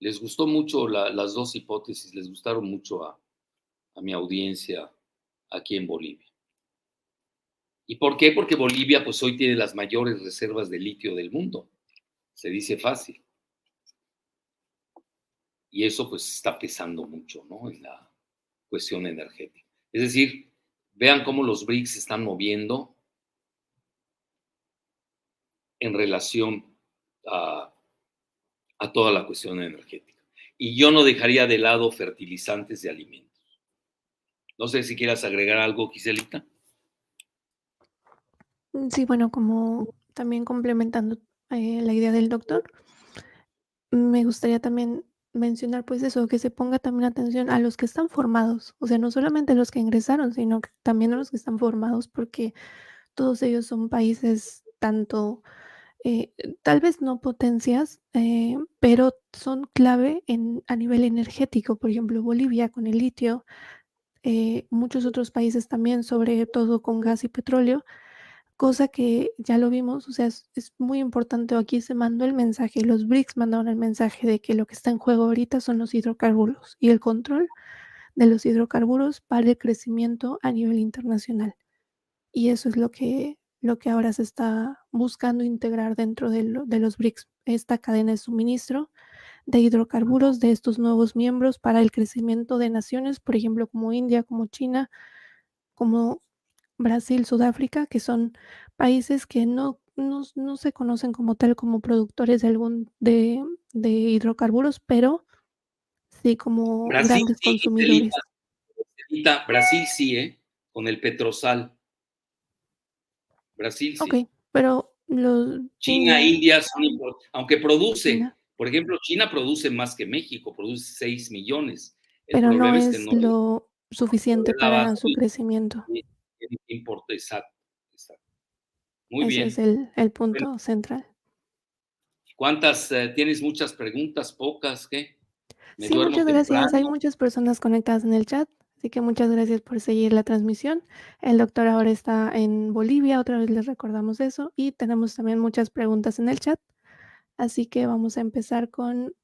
les gustó mucho las dos hipótesis, les gustaron mucho a mi audiencia aquí en Bolivia. ¿Y por qué? Porque Bolivia pues hoy tiene las mayores reservas de litio del mundo. Se dice fácil. Y eso pues está pesando mucho, ¿no? En la cuestión energética. Es decir, vean cómo los BRICS se están moviendo en relación a toda la cuestión energética. Y yo no dejaría de lado fertilizantes de alimentos. No sé si quieras agregar algo, Giselita. Sí, bueno, como también complementando la idea del doctor, me gustaría también mencionar, pues eso, que se ponga también atención a los que están formados, o sea, no solamente los que ingresaron, sino que también a los que están formados, porque todos ellos son países tanto, eh, tal vez no potencias, pero son clave a nivel energético. Por ejemplo, Bolivia con el litio, muchos otros países también, sobre todo con gas y petróleo, cosa que ya lo vimos, o sea, es muy importante. Aquí se mandó el mensaje, los BRICS mandaron el mensaje de que lo que está en juego ahorita son los hidrocarburos y el control de los hidrocarburos para el crecimiento a nivel internacional. Y eso es lo que ahora se está buscando integrar dentro de los BRICS, esta cadena de suministro de hidrocarburos de estos nuevos miembros para el crecimiento de naciones, por ejemplo, como India, como China, como Brasil, Sudáfrica, que son países que no se conocen como tal, como productores de hidrocarburos, pero sí como Brasil grandes sí, Giselita. consumidores. Brasil sí, con el Petrosal. Brasil sí. Okey, pero los China, India, India son importantes, aunque produce, China, por ejemplo, China produce más que México, produce 6 millones. El pero no problema es que es no lo es suficiente la base para su crecimiento. de importe. Exacto, exacto. Muy Ese es bien. el Bueno, punto central. ¿cuántas tienes? Muchas preguntas, pocas, ¿qué? Me Sí, duermo muchas gracias. Hay temprano. muchas personas conectadas en el chat, así que muchas gracias por seguir la transmisión. El doctor ahora está en Bolivia, otra vez les recordamos eso, y tenemos también muchas preguntas en el chat, así que vamos a empezar con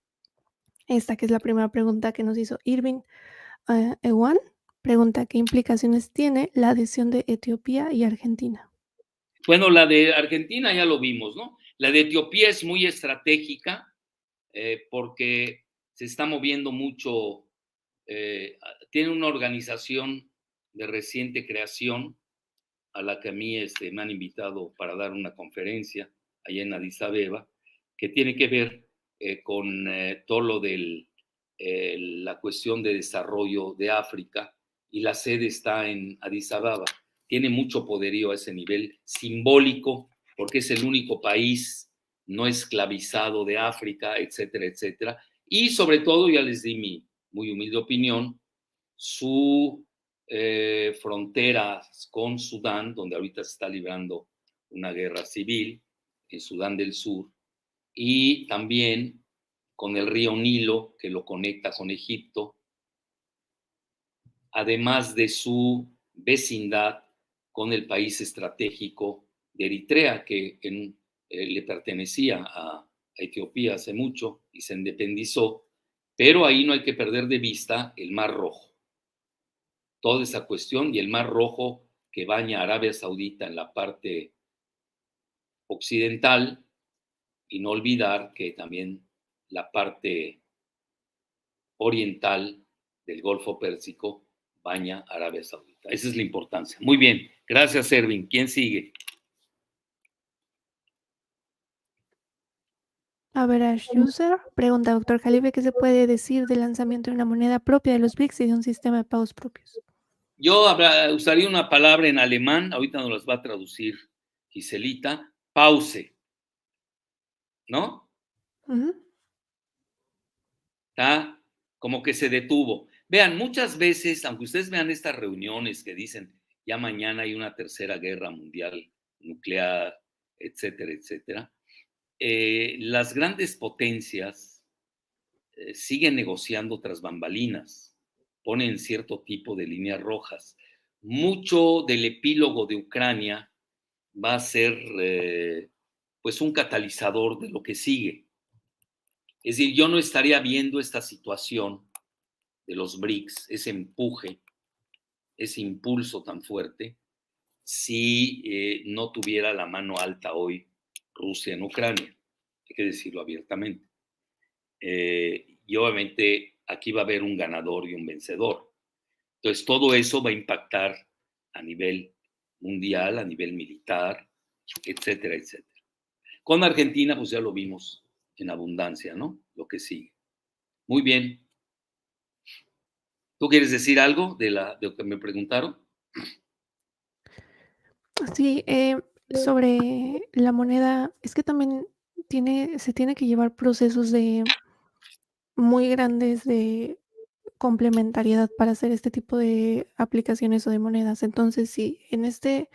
esta, que es la primera pregunta que nos hizo Irving Ewan. Pregunta: ¿qué implicaciones tiene la adhesión de Etiopía y Argentina? Bueno, la de Argentina ya lo vimos, ¿no? La de Etiopía es muy estratégica porque se está moviendo mucho, tiene una organización de reciente creación a la que a mí me han invitado para dar una conferencia allá en Addis Abeba, que tiene que ver con todo lo de la cuestión de desarrollo de África, y la sede está en Addis Abeba. Tiene mucho poderío a ese nivel simbólico, porque es el único país no esclavizado de África, etcétera, etcétera. Y sobre todo, ya les di mi muy humilde opinión, su fronteras con Sudán, donde ahorita se está librando una guerra civil en Sudán del Sur, y también con el río Nilo, que lo conecta con Egipto, además de su vecindad con el país estratégico de Eritrea, que le pertenecía a Etiopía hace mucho y se independizó, pero ahí no hay que perder de vista el Mar Rojo. Toda esa cuestión y el Mar Rojo que baña a Arabia Saudita en la parte occidental, y no olvidar que también la parte oriental del Golfo Pérsico baña a Arabia Saudita. Esa es la importancia. Muy bien, gracias, Erwin. ¿Quién sigue? Average User pregunta, doctor Jalife, ¿qué se puede decir del lanzamiento de una moneda propia de los BRICS y de un sistema de pagos propios? Yo usaría una palabra en alemán, ahorita nos las va a traducir Giselita, pause, ¿no? Ujú. Está como que se detuvo. Vean, muchas veces, aunque ustedes vean estas reuniones que dicen ya mañana hay una tercera guerra mundial nuclear, etcétera, etcétera, las grandes potencias siguen negociando tras bambalinas, ponen cierto tipo de líneas rojas. Mucho del epílogo de Ucrania va a ser pues un catalizador de lo que sigue. Es decir, yo no estaría viendo esta situación de los BRICS, ese empuje, ese impulso tan fuerte, si no tuviera la mano alta hoy Rusia en Ucrania, hay que decirlo abiertamente. Y obviamente aquí va a haber un ganador y un vencedor. Entonces todo eso va a impactar a nivel mundial, a nivel militar, etcétera, etcétera. Con Argentina, pues ya lo vimos en abundancia, ¿no? Lo que sigue. Muy bien. ¿Tú quieres decir algo de lo que me preguntaron? Sí, sobre la moneda, es que también se tiene que llevar procesos de muy grandes de complementariedad para hacer este tipo de aplicaciones o de monedas. Entonces, si en este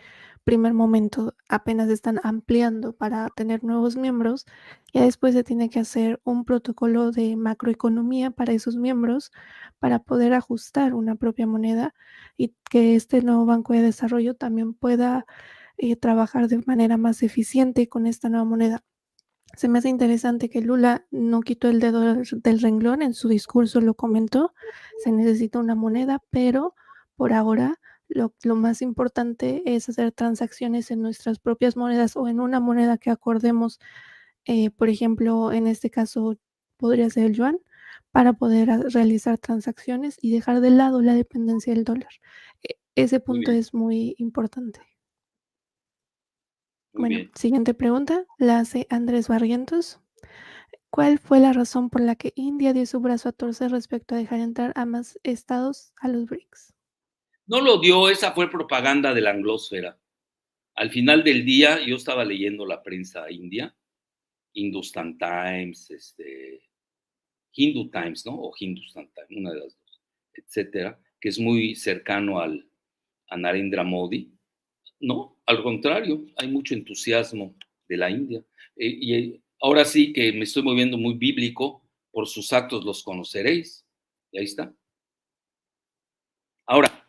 primer momento apenas están ampliando para tener nuevos miembros, ya después se tiene que hacer un protocolo de macroeconomía para esos miembros para poder ajustar una propia moneda y que este nuevo banco de desarrollo también pueda trabajar de manera más eficiente con esta nueva moneda. Se me hace interesante que Lula no quitó el dedo del renglón, en su discurso lo comentó, se necesita una moneda, pero por ahora lo más importante es hacer transacciones en nuestras propias monedas o en una moneda que acordemos, por ejemplo, en este caso podría ser el yuan, para poder realizar transacciones y dejar de lado la dependencia del dólar. Ese Muy punto bien, es muy importante. muy Bueno, bien. siguiente pregunta, la hace Andrés Barrientos. ¿Cuál fue la razón por la que India dio su brazo a torcer respecto a dejar entrar a más estados a los BRICS? No lo dio, esa fue propaganda de la anglósfera. Al final del día, yo estaba leyendo la prensa india, Hindustan Times, Hindu Times, ¿no? O Hindustan Times, una de las dos, etcétera, que es muy cercano a Narendra Modi. No, al contrario, hay mucho entusiasmo de la India. Y ahora sí que me estoy moviendo muy bíblico, por sus actos los conoceréis. Y ahí está. Ahora,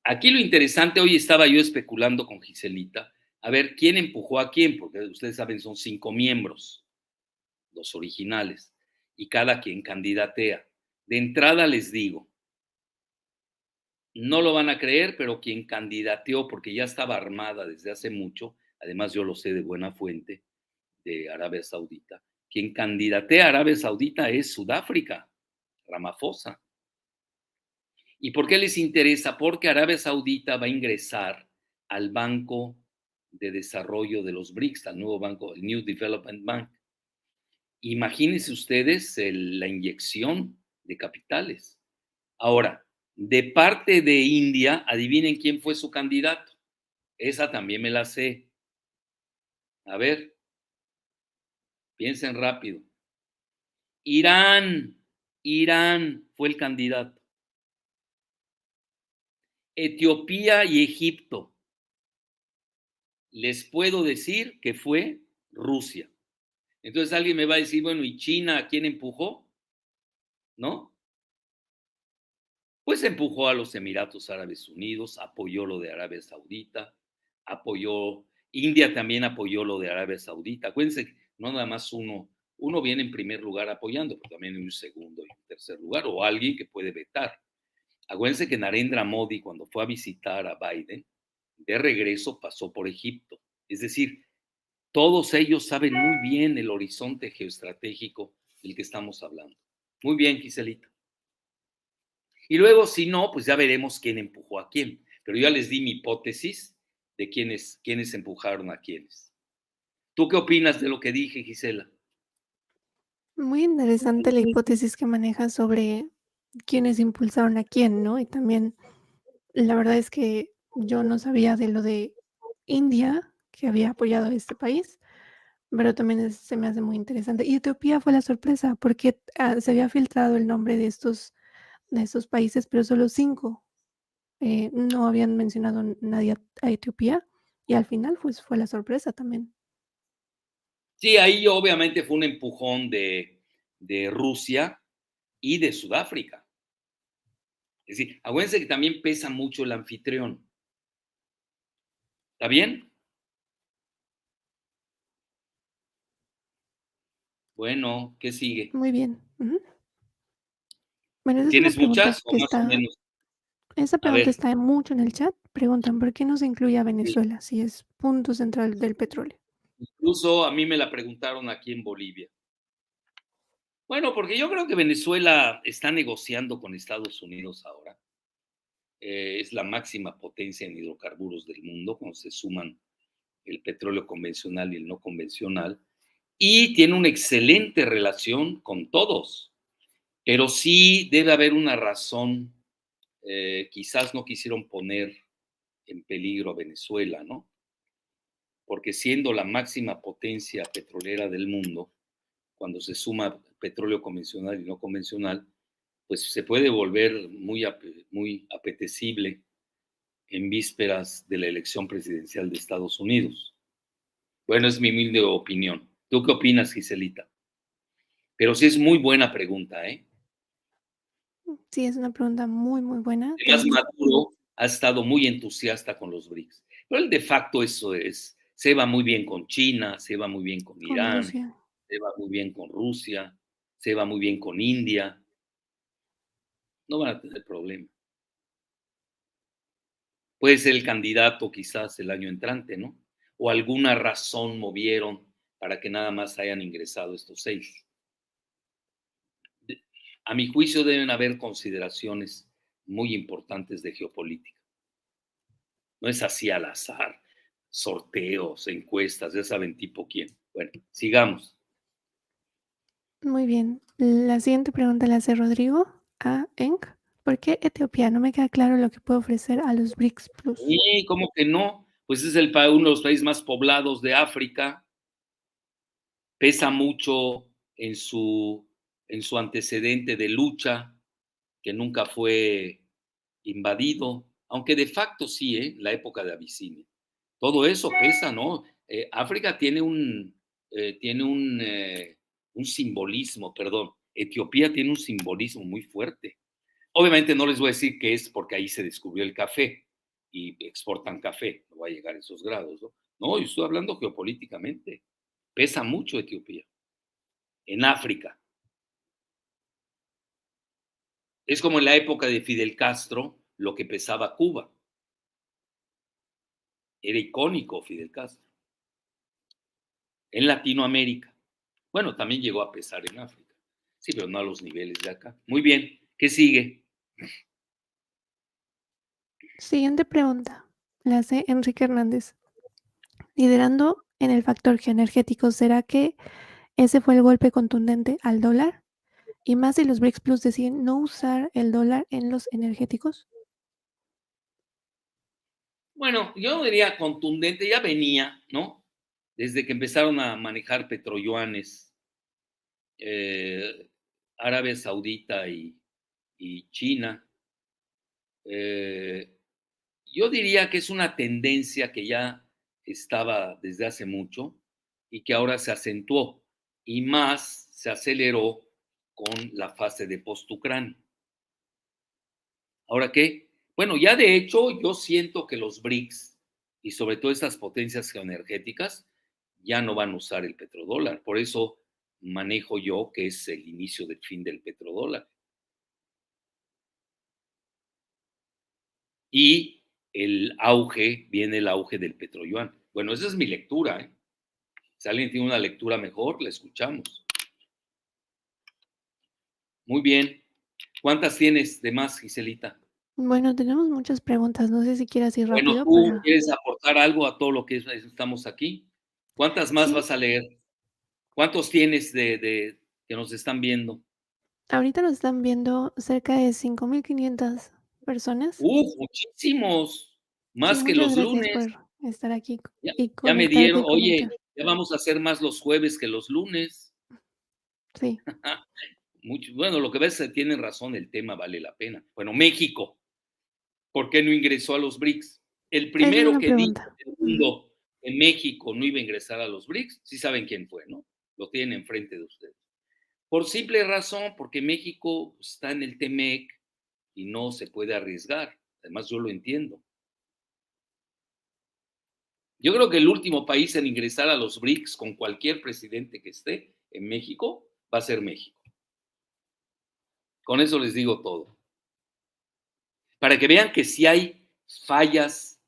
aquí lo interesante, hoy estaba yo especulando con Giselita, a ver quién empujó a quién, porque ustedes saben, son 5 miembros, los originales, y cada quien candidatea. De entrada les digo, no lo van a creer, pero quien candidateó, porque ya estaba armada desde hace mucho, además yo lo sé de buena fuente, de Arabia Saudita, quien candidatea a Arabia Saudita es Sudáfrica, Ramaphosa. ¿Y por qué les interesa? Porque Arabia Saudita va a ingresar al Banco de Desarrollo de los BRICS, al nuevo banco, el New Development Bank. Imagínense ustedes la inyección de capitales. Ahora, de parte de India, adivinen quién fue su candidato. Esa también me la sé. A ver, piensen rápido. Irán fue el candidato. Etiopía y Egipto. Les puedo decir que fue Rusia. Entonces alguien me va a decir, bueno, ¿y China a quién empujó? ¿No? Pues empujó a los Emiratos Árabes Unidos, apoyó lo de Arabia Saudita, India también apoyó lo de Arabia Saudita. Acuérdense, no nada más uno viene en primer lugar apoyando, pero también en un segundo y un tercer lugar, o alguien que puede vetar. Acuérdense que Narendra Modi, cuando fue a visitar a Biden, de regreso pasó por Egipto. Es decir, todos ellos saben muy bien el horizonte geoestratégico del que estamos hablando. Muy bien, Giselita. Y luego, si no, pues ya veremos quién empujó a quién. Pero ya les di mi hipótesis de quiénes empujaron a quiénes. ¿Tú qué opinas de lo que dije, Gisela? Muy interesante la hipótesis que manejas sobre quiénes impulsaron a quién, ¿no? Y también la verdad es que yo no sabía de lo de India, que había apoyado a este país, pero también se me hace muy interesante. Y Etiopía fue la sorpresa, porque se había filtrado el nombre de estos países, pero solo 5. No habían mencionado nadie a Etiopía y al final pues fue la sorpresa también. Sí, ahí obviamente fue un empujón de Rusia y de Sudáfrica. Es decir, acuérdense que también pesa mucho el anfitrión. ¿Está bien? Bueno, ¿qué sigue? Muy bien. Ujú. Bueno, esa es una ¿Tienes pregunta muchas o que más o está, menos? esa A pregunta ver, está mucho en el chat. Preguntan, ¿por qué no se incluye a sí, Venezuela si es punto central del petróleo? incluso a mí me la preguntaron aquí en Bolivia. Bueno, porque yo creo que Venezuela está negociando con Estados Unidos ahora. Es la máxima potencia en hidrocarburos del mundo, cuando se suman el petróleo convencional y el no convencional, y tiene una excelente relación con todos, pero sí debe haber una razón. Quizás no quisieron poner en peligro a Venezuela, ¿no? Porque siendo la máxima potencia petrolera del mundo, cuando se suma petróleo convencional y no convencional, pues se puede volver muy apetecible en vísperas de la elección presidencial de Estados Unidos. Bueno, es mi humilde opinión. ¿Tú qué opinas, Giselita? Pero sí es muy buena pregunta, ¿eh? Sí, es una pregunta muy, muy buena. Además, También, Maduro ha estado muy entusiasta con los BRICS. Pero el de facto eso es, se va muy bien con China, se va muy bien con con Irán, Rusia. se va muy bien con Rusia, se va muy bien con India. No van a tener problema. Puede ser el candidato quizás el año entrante, ¿no? O alguna razón movieron para que nada más hayan ingresado estos 6. A mi juicio deben haber consideraciones muy importantes de geopolítica. No es así al azar, sorteos, encuestas, ya saben tipo quién. Bueno, sigamos. Muy bien. La siguiente pregunta la hace Rodrigo a Enk. ¿Por qué Etiopía? No me queda claro lo que puede ofrecer a los BRICS Plus. Y cómo que no, pues es uno de los países más poblados de África, pesa mucho en su antecedente de lucha, que nunca fue invadido, aunque de facto sí, la época de Abisinia. Todo eso pesa, ¿no? África tiene un simbolismo, perdón, Etiopía tiene un simbolismo muy fuerte. Obviamente no les voy a decir que es porque ahí se descubrió el café y exportan café, no va a llegar a esos grados, ¿no? No, yo estoy hablando geopolíticamente. Pesa mucho Etiopía en África. Es como en la época de Fidel Castro, lo que pesaba Cuba. Era icónico Fidel Castro. En Latinoamérica. Bueno, también llegó a pesar en África. Sí, pero no a los niveles de acá. Muy bien. ¿Qué sigue? Siguiente pregunta. La hace Enrique Hernández. Liderando en el factor geoenergético, ¿será que ese fue el golpe contundente al dólar? Y más si los BRICS Plus deciden no usar el dólar en los energéticos. Bueno, yo diría contundente, ya venía, ¿no? Desde que empezaron a manejar petroyuanes, eh, Arabia Saudita y China. Eh, yo diría que es una tendencia que ya estaba desde hace mucho y que ahora se acentuó y más se aceleró con la fase de post-Ucrania. ¿Ahora qué? Bueno, ya de hecho yo siento que los BRICS y sobre todo estas potencias geoenergéticas ya no van a usar el petrodólar. Por eso manejo yo que es el inicio del fin del petrodólar. Y viene el auge del petroyuan. Bueno, esa es mi lectura, ¿eh? Si alguien tiene una lectura mejor, la escuchamos. Muy bien. ¿Cuántas tienes de más, Giselita? Bueno, tenemos muchas preguntas. No sé si quieras ir Bueno, rápido ¿tú para... quieres aportar algo a todo lo que estamos aquí? ¿Cuántas más Sí, vas a leer? ¿Cuántos tienes que nos están viendo? ahorita nos están viendo cerca de 5.500 personas. Muchísimos, Sí, más que muchas los gracias por lunes. estar aquí Ya, y ya me dieron, conectarte y oye, comentar. ya vamos a hacer más los jueves que los lunes. Sí, Bueno, lo que ves, tienen razón, el tema vale la pena. Bueno, México, ¿por qué no ingresó a los BRICS? El esa es primero una que dijo pregunta. en el Ujú. mundo que México no iba a ingresar a los BRICS, sí saben quién fue, ¿no? Lo tienen enfrente de ustedes. Por simple razón, porque México está en el TEMEC y no se puede arriesgar. Además, yo lo entiendo. Yo creo que el último país en ingresar a los BRICS con cualquier presidente que esté en México va a ser México. Con eso les digo todo. Para que vean que sí hay fallas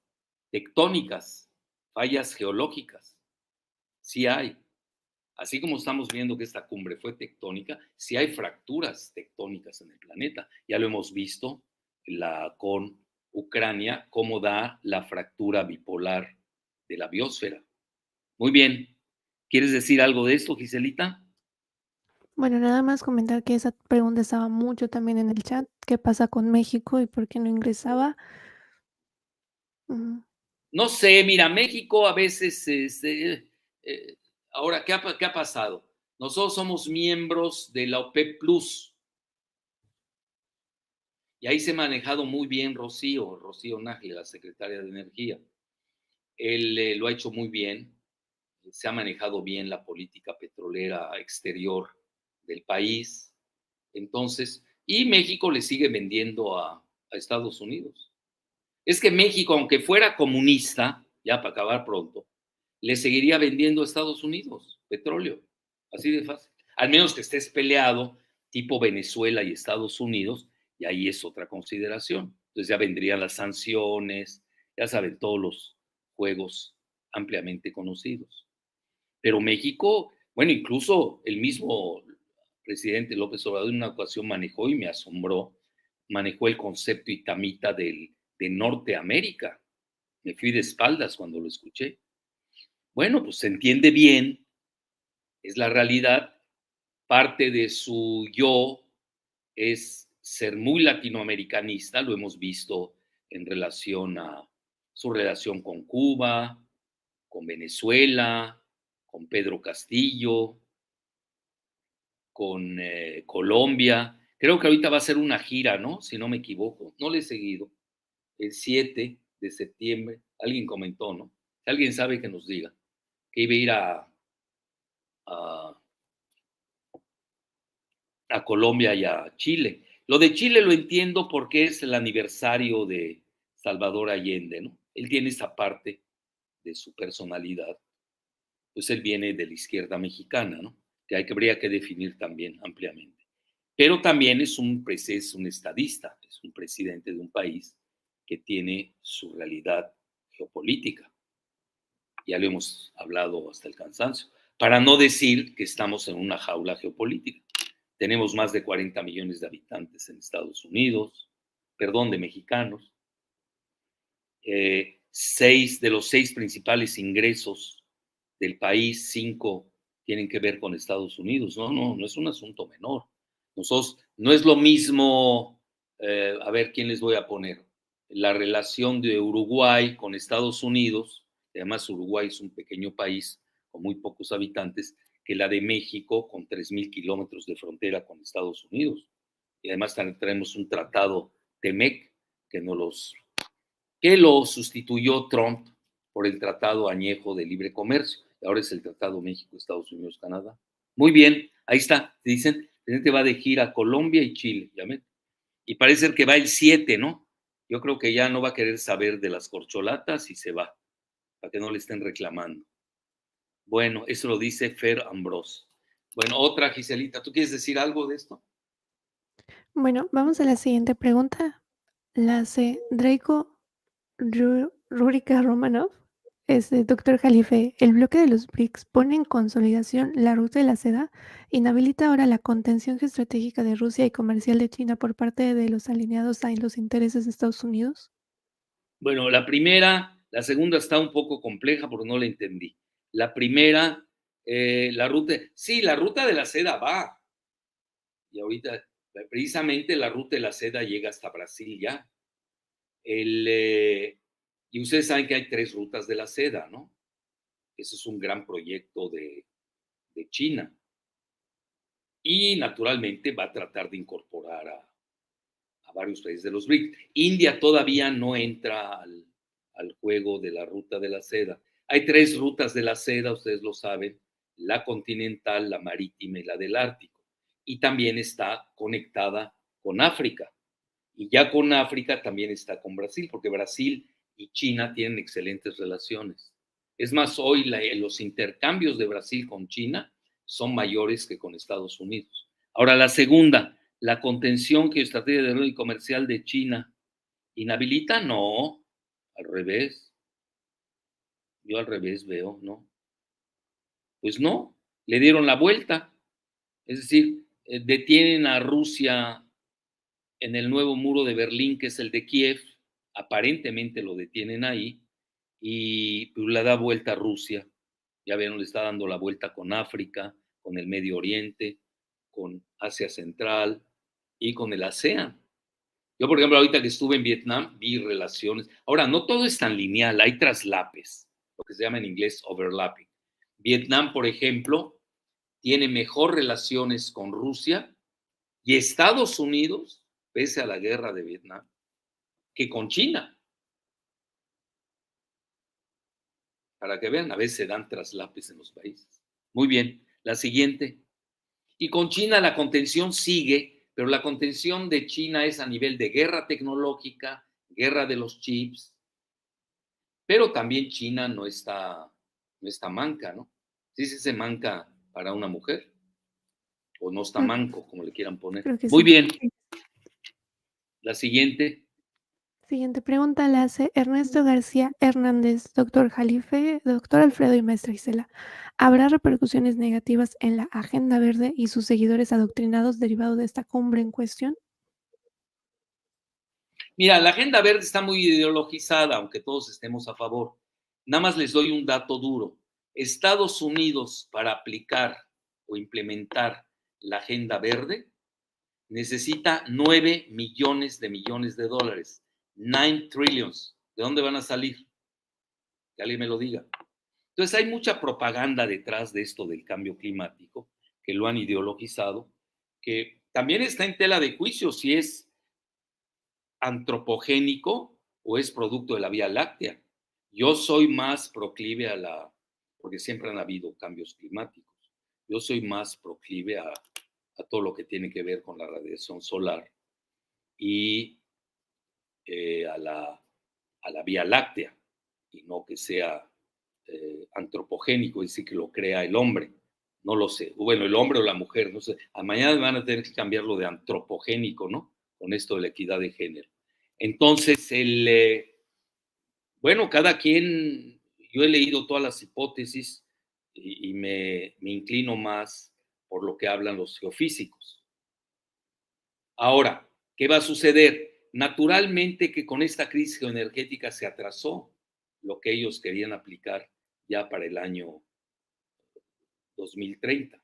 tectónicas, fallas geológicas, sí hay. Así como estamos viendo que esta cumbre fue tectónica, sí hay fracturas tectónicas en el planeta. Ya lo hemos visto con Ucrania, cómo da la fractura bipolar de la biosfera. Muy bien. ¿Quieres decir algo de esto, Giselita? Bueno, nada más comentar que esa pregunta estaba mucho también en el chat. ¿Qué pasa con México y por qué no ingresaba? Ujú. No sé, mira, México a veces, eh, ahora, ¿qué ha pasado? Nosotros somos miembros de la OPEP Plus y ahí se ha manejado muy bien Rocío Nájera, la secretaria de Energía. Él lo ha hecho muy bien, se ha manejado bien la política petrolera exterior del país. Entonces, y México le sigue vendiendo a Estados Unidos. Es que México, aunque fuera comunista, ya para acabar pronto, le seguiría vendiendo a Estados Unidos petróleo. Así de fácil. Al menos que estés peleado, tipo Venezuela y Estados Unidos, y ahí es otra consideración. Entonces ya vendrían las sanciones, ya saben, todos los juegos ampliamente conocidos. Pero México, bueno, incluso el mismo presidente López Obrador en una ocasión manejó y me asombró, manejó el concepto itamita de Norteamérica. Me fui de espaldas cuando lo escuché. Bueno, pues se entiende bien, es la realidad. Parte de su yo es ser muy latinoamericanista, lo hemos visto en relación a su relación con Cuba, con Venezuela, con Pedro Castillo, con Colombia. Creo que ahorita va a ser una gira, ¿no? Si no me equivoco. No le he seguido. El 7 de septiembre. Alguien comentó, ¿no? Si alguien sabe que nos diga. Que iba a ir a, a Colombia y a Chile. Lo de Chile lo entiendo porque es el aniversario de Salvador Allende, ¿no? Él tiene esa parte de su personalidad. Pues él viene de la izquierda mexicana, ¿no? Que habría que definir también ampliamente. Pero también es un estadista, es un presidente de un país que tiene su realidad geopolítica. Ya lo hemos hablado hasta el cansancio. Para no decir que estamos en una jaula geopolítica. Tenemos más de 40 millones de habitantes en Estados Unidos, perdón, de mexicanos. 6 principales ingresos del país, 5 tienen que ver con Estados Unidos. No es un asunto menor. Nosotros, no es lo mismo, a ver, ¿quién les voy a poner? La relación de Uruguay con Estados Unidos, además Uruguay es un pequeño país con muy pocos habitantes, que la de México con 3,000 kilómetros de frontera con Estados Unidos. Y además tenemos un tratado TEMEC que lo sustituyó Trump por el Tratado Añejo de Libre Comercio. Y ahora es el Tratado México, Estados Unidos, Canadá. Muy bien, ahí está. Te dicen, el presidente va de gira a Colombia y Chile. ¿Ya ven? Y parece ser que va el 7, ¿no? Yo creo que ya no va a querer saber de las corcholatas y se va, para que no le estén reclamando. Bueno, eso lo dice Fer Ambrose. Bueno, otra, Giselita, ¿tú quieres decir algo de esto? Bueno, vamos a la siguiente pregunta. La hace Draco Rurika Romanov. Es de Doctor Jalife. El bloque de los BRICS pone en consolidación la ruta de la seda, inhabilita ahora la contención geoestratégica de Rusia y comercial de China por parte de los alineados a los intereses de Estados Unidos. Bueno, la primera, la segunda está un poco compleja porque no la entendí. La primera, la ruta, sí, la ruta de la seda va. Y ahorita, precisamente la ruta de la seda llega hasta Brasil ya. Y ustedes saben que hay 3 rutas de la seda, ¿no? Ese es un gran proyecto de China. Y naturalmente va a tratar de incorporar a varios países de los BRICS. India todavía no entra al juego de la ruta de la seda. Hay 3 rutas de la seda, ustedes lo saben, la continental, la marítima y la del Ártico. Y también está conectada con África. Y ya con África también está con Brasil, porque Brasil y China tienen excelentes relaciones. Es más, hoy los intercambios de Brasil con China son mayores que con Estados Unidos. Ahora, la segunda, la contención geoestratégica y comercial de China, ¿inhabilita? No, al revés. Yo al revés veo, ¿no? Pues no, le dieron la vuelta. Es decir, detienen a Rusia en el nuevo muro de Berlín, que es el de Kiev, aparentemente lo detienen ahí, y pues, le da vuelta a Rusia. Ya vieron, le está dando la vuelta con África, con el Medio Oriente, con Asia Central y con el ASEAN. Yo, por ejemplo, ahorita que estuve en Vietnam, vi relaciones. Ahora, no todo es tan lineal, hay traslapes, lo que se llama en inglés overlapping. Vietnam, por ejemplo, tiene mejor relaciones con Rusia y Estados Unidos, pese a la guerra de Vietnam, que con China. Para que vean, a veces se dan traslapes en los países. Muy bien, la siguiente. Y con China la contención sigue, pero la contención de China es a nivel de guerra tecnológica, guerra de los chips, pero también China no está manca, ¿no? Sí se manca para una mujer, o no está Mm, manco, como le quieran poner. Creo que Muy sí. bien, la siguiente. Siguiente pregunta la hace Ernesto García Hernández, doctor Jalife, doctor Alfredo y maestra Isela. ¿Habrá repercusiones negativas en la Agenda Verde y sus seguidores adoctrinados derivado de esta cumbre en cuestión? Mira, la agenda verde está muy ideologizada, aunque todos estemos a favor. Nada más les doy un dato duro. Estados Unidos, para aplicar o implementar la agenda verde, necesita 9 millones de dólares. 9 trillions. ¿De dónde van a salir? Que alguien me lo diga. Entonces hay mucha propaganda detrás de esto del cambio climático, que lo han ideologizado, que también está en tela de juicio si es antropogénico o es producto de la Vía Láctea. Yo soy más proclive porque siempre han habido cambios climáticos, yo soy más proclive a todo lo que tiene que ver con la radiación solar y a la Vía Láctea, y no que sea antropogénico, es decir, que lo crea el hombre. No lo sé. Bueno, el hombre o la mujer, no sé. A mañana van a tener que cambiarlo de antropogénico, ¿no? Con esto de la equidad de género. Entonces, bueno, cada quien, yo he leído todas las hipótesis y me inclino más por lo que hablan los geofísicos. Ahora, ¿qué va a suceder? Naturalmente que con esta crisis geoenergética se atrasó lo que ellos querían aplicar ya para el año 2030.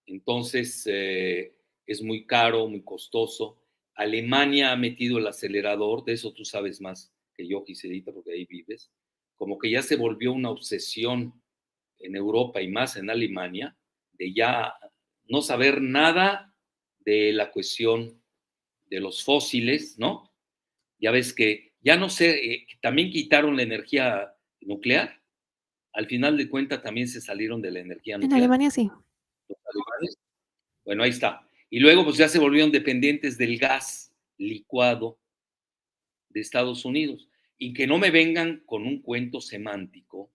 Entonces, es muy caro, muy costoso. Alemania ha metido el acelerador, de eso tú sabes más que yo, Giselita, porque ahí vives. Como que ya se volvió una obsesión en Europa y más en Alemania, de ya no saber nada de la cuestión de los fósiles, ¿no? Ya ves que ya no sé, también quitaron la energía nuclear. Al final de cuentas también se salieron de la energía En nuclear, Alemania sí. los alemanes. Bueno, ahí está. Y luego pues ya se volvieron dependientes del gas licuado de Estados Unidos. Y que no me vengan con un cuento semántico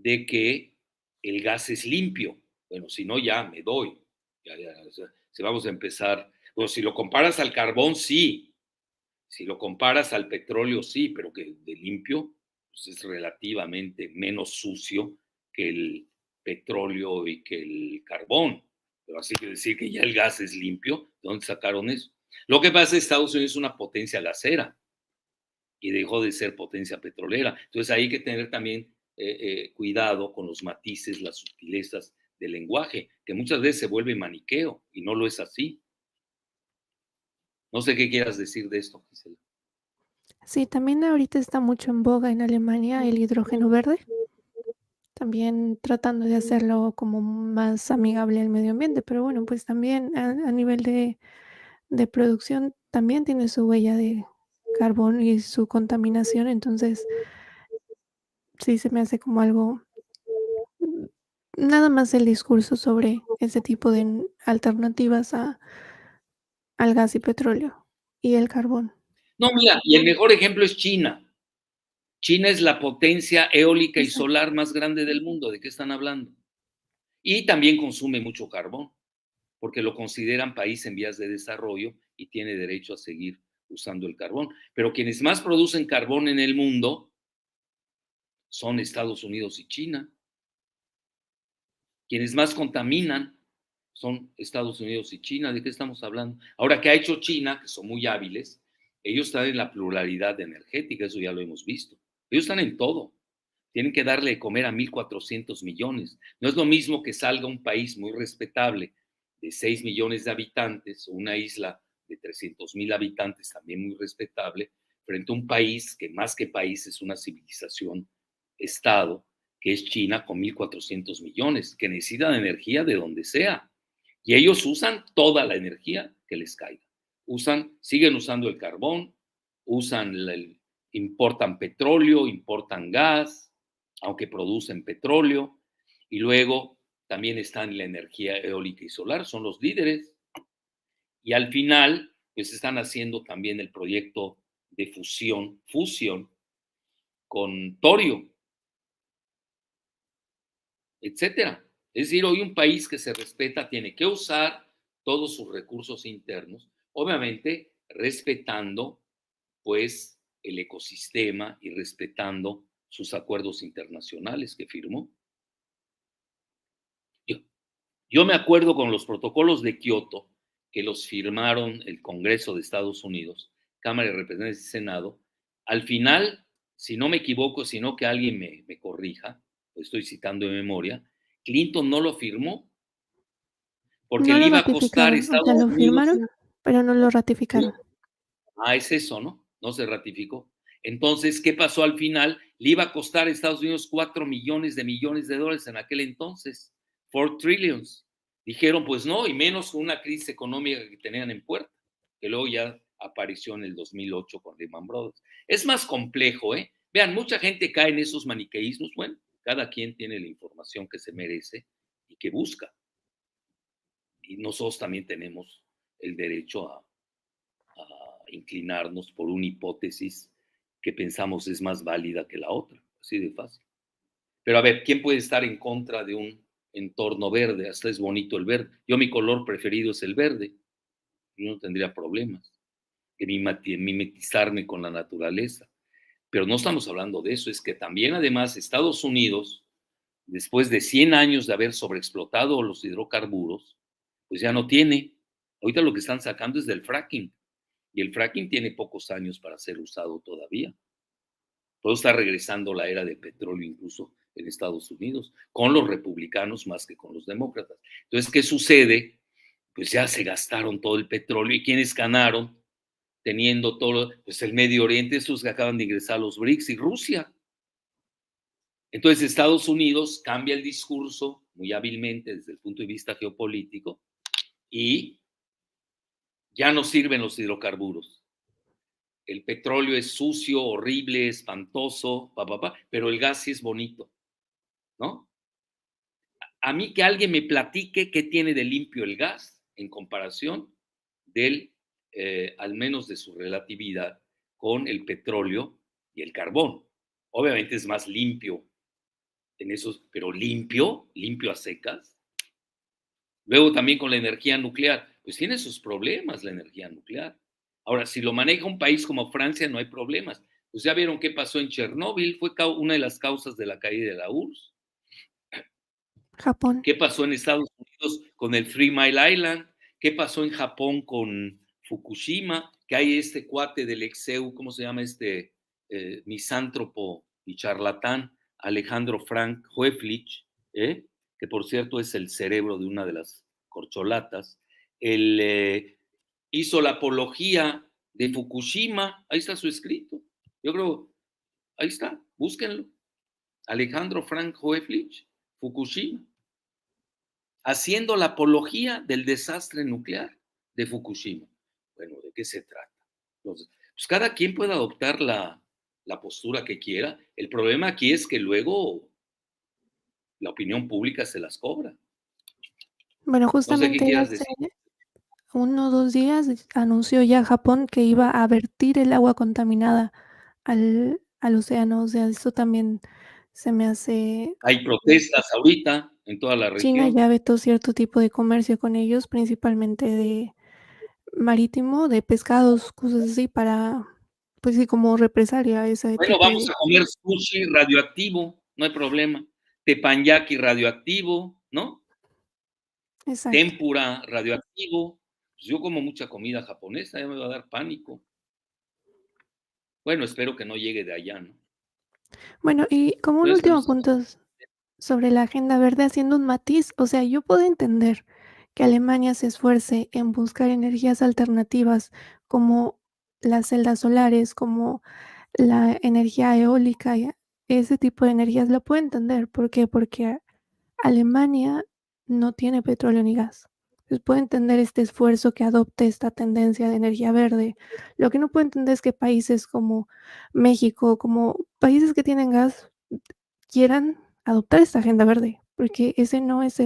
de que el gas es limpio. Bueno, si no, ya me doy. O sea, si vamos a empezar, bueno, si lo comparas al carbón, sí. Si lo comparas al petróleo, sí, pero que de limpio pues es relativamente menos sucio que el petróleo y que el carbón. Pero así que decir que ya el gas es limpio, ¿de dónde sacaron eso? Lo que pasa es que Estados Unidos es una potencia gasera y dejó de ser potencia petrolera. Entonces hay que tener también cuidado con los matices, las sutilezas del lenguaje, que muchas veces se vuelve maniqueo y no lo es así. No sé qué quieras decir de esto, Gisela. Sí, también ahorita está mucho en boga en Alemania el hidrógeno verde, también tratando de hacerlo como más amigable al medio ambiente, pero bueno, pues también a nivel de producción también tiene su huella de carbón y su contaminación, entonces sí se me hace como algo, mm, nada más el discurso sobre ese tipo de alternativas al gas y petróleo y el carbón. No, mira, y el mejor ejemplo es China. China es la potencia eólica y Exacto. solar más grande del mundo. ¿De qué están hablando? Y también consume mucho carbón, porque lo consideran país en vías de desarrollo y tiene derecho a seguir usando el carbón. Pero quienes más producen carbón en el mundo son Estados Unidos y China. Quienes más contaminan son Estados Unidos y China. ¿De qué estamos hablando? Ahora, ¿qué ha hecho China? Que son muy hábiles. Ellos están en la pluralidad energética, eso ya lo hemos visto. Ellos están en todo. Tienen que darle de comer a 1.400 millones. No es lo mismo que salga un país muy respetable de 6 millones de habitantes o una isla de 300,000 habitantes también muy respetable, frente a un país que más que país es una civilización, Estado, que es China con 1.400 millones, que necesitan energía de donde sea. Y ellos usan toda la energía que les caiga. Siguen usando el carbón, importan petróleo, importan gas, aunque producen petróleo, y luego también están la energía eólica y solar, son los líderes, y al final, pues están haciendo también el proyecto de fusión con torio, etcétera. Es decir, hoy un país que se respeta tiene que usar todos sus recursos internos, obviamente respetando pues el ecosistema y respetando sus acuerdos internacionales que firmó. Yo, yo me acuerdo con los protocolos de Kioto que los firmaron el Congreso de Estados Unidos, Cámara de Representantes y Senado. Al final, si no me equivoco, sino que alguien me corrija, lo estoy citando de memoria, Clinton no lo firmó porque No le lo iba a costar a ratificaron, o sea, Estados lo Unidos. firmaron, pero no lo ratificaron. Es eso, ¿no? No se ratificó. Entonces, ¿qué pasó al final? Le iba a costar a Estados Unidos 4 millones de dólares en aquel entonces, 4 trillions. Dijeron, pues no, y menos con una crisis económica que tenían en puerta, que luego ya apareció en el 2008 con Lehman Brothers. Es más complejo, ¿eh? Vean, mucha gente cae en esos maniqueísmos. Bueno, cada quien tiene la información que se merece y que busca. Y nosotros también tenemos el derecho a inclinarnos por una hipótesis que pensamos es más válida que la otra, así de fácil. Pero a ver, ¿quién puede estar en contra de un entorno verde? Hasta es bonito el verde. Yo mi color preferido es el verde. Yo no tendría problemas en mimetizarme con la naturaleza. Pero no estamos hablando de eso, es que también además Estados Unidos, después de 100 años de haber sobreexplotado los hidrocarburos, pues ya no tiene. Ahorita lo que están sacando es del fracking. Y el fracking tiene pocos años para ser usado todavía. Todo está regresando la era del petróleo incluso en Estados Unidos, con los republicanos más que con los demócratas. Entonces, ¿qué sucede? Pues ya se gastaron todo el petróleo y ¿quiénes ganaron? Teniendo todo, pues el Medio Oriente, estos que acaban de ingresar a los BRICS y Rusia. Entonces Estados Unidos cambia el discurso muy hábilmente desde el punto de vista geopolítico y ya no sirven los hidrocarburos. El petróleo es sucio, horrible, espantoso, pero el gas sí es bonito, ¿no? A mí que alguien me platique qué tiene de limpio el gas en comparación del, al menos de su relatividad, con el petróleo y el carbón. Obviamente es más limpio en esos, pero limpio a secas. Luego también con la energía nuclear, pues tiene sus problemas la energía nuclear. Ahora, si lo maneja un país como Francia, no hay problemas. Pues ya vieron qué pasó en Chernóbil, fue una de las causas de la caída de la URSS. Japón. ¿Qué pasó en Estados Unidos con el Three Mile Island? ¿Qué pasó en Japón con Fukushima? Que hay este cuate del Exeu, ¿cómo se llama este misántropo y charlatán? Alejandro Frank Hoeflich, que por cierto es el cerebro de una de las corcholatas. Él hizo la apología de Fukushima, ahí está su escrito. Yo creo, ahí está, búsquenlo. Alejandro Frank Hoeflich, Fukushima, haciendo la apología del desastre nuclear de Fukushima. Bueno, ¿de qué se trata? Entonces, pues cada quien puede adoptar la postura que quiera. El problema aquí es que luego la opinión pública se las cobra. Bueno, No sé qué justamente quieras hace decir. 1 o 2 días anunció ya Japón que iba a vertir el agua contaminada al océano, o sea, eso también se me hace. Hay protestas ahorita en toda la China región. ya vetó cierto tipo de comercio con ellos, principalmente de marítimo, de pescados, cosas así para, pues sí, como represalia a ese Bueno, tipo vamos de. a comer sushi radioactivo, no hay problema. Teppanyaki radioactivo, ¿no? Exacto. Tempura radioactivo. Pues yo como mucha comida japonesa, ya me va a dar pánico. Bueno, espero que no llegue de allá, ¿no? Bueno, y como un Pero es que no último sé. punto sobre la agenda verde, haciendo un matiz, o sea, yo puedo entender que Alemania se esfuerce en buscar energías alternativas como las celdas solares, como la energía eólica, ese tipo de energías, lo puedo entender. ¿Por qué? Porque Alemania no tiene petróleo ni gas. Entonces, puedo entender este esfuerzo que adopte esta tendencia de energía verde. Lo que no puedo entender es que países como México, como países que tienen gas, quieran adoptar esta agenda verde, porque ese no es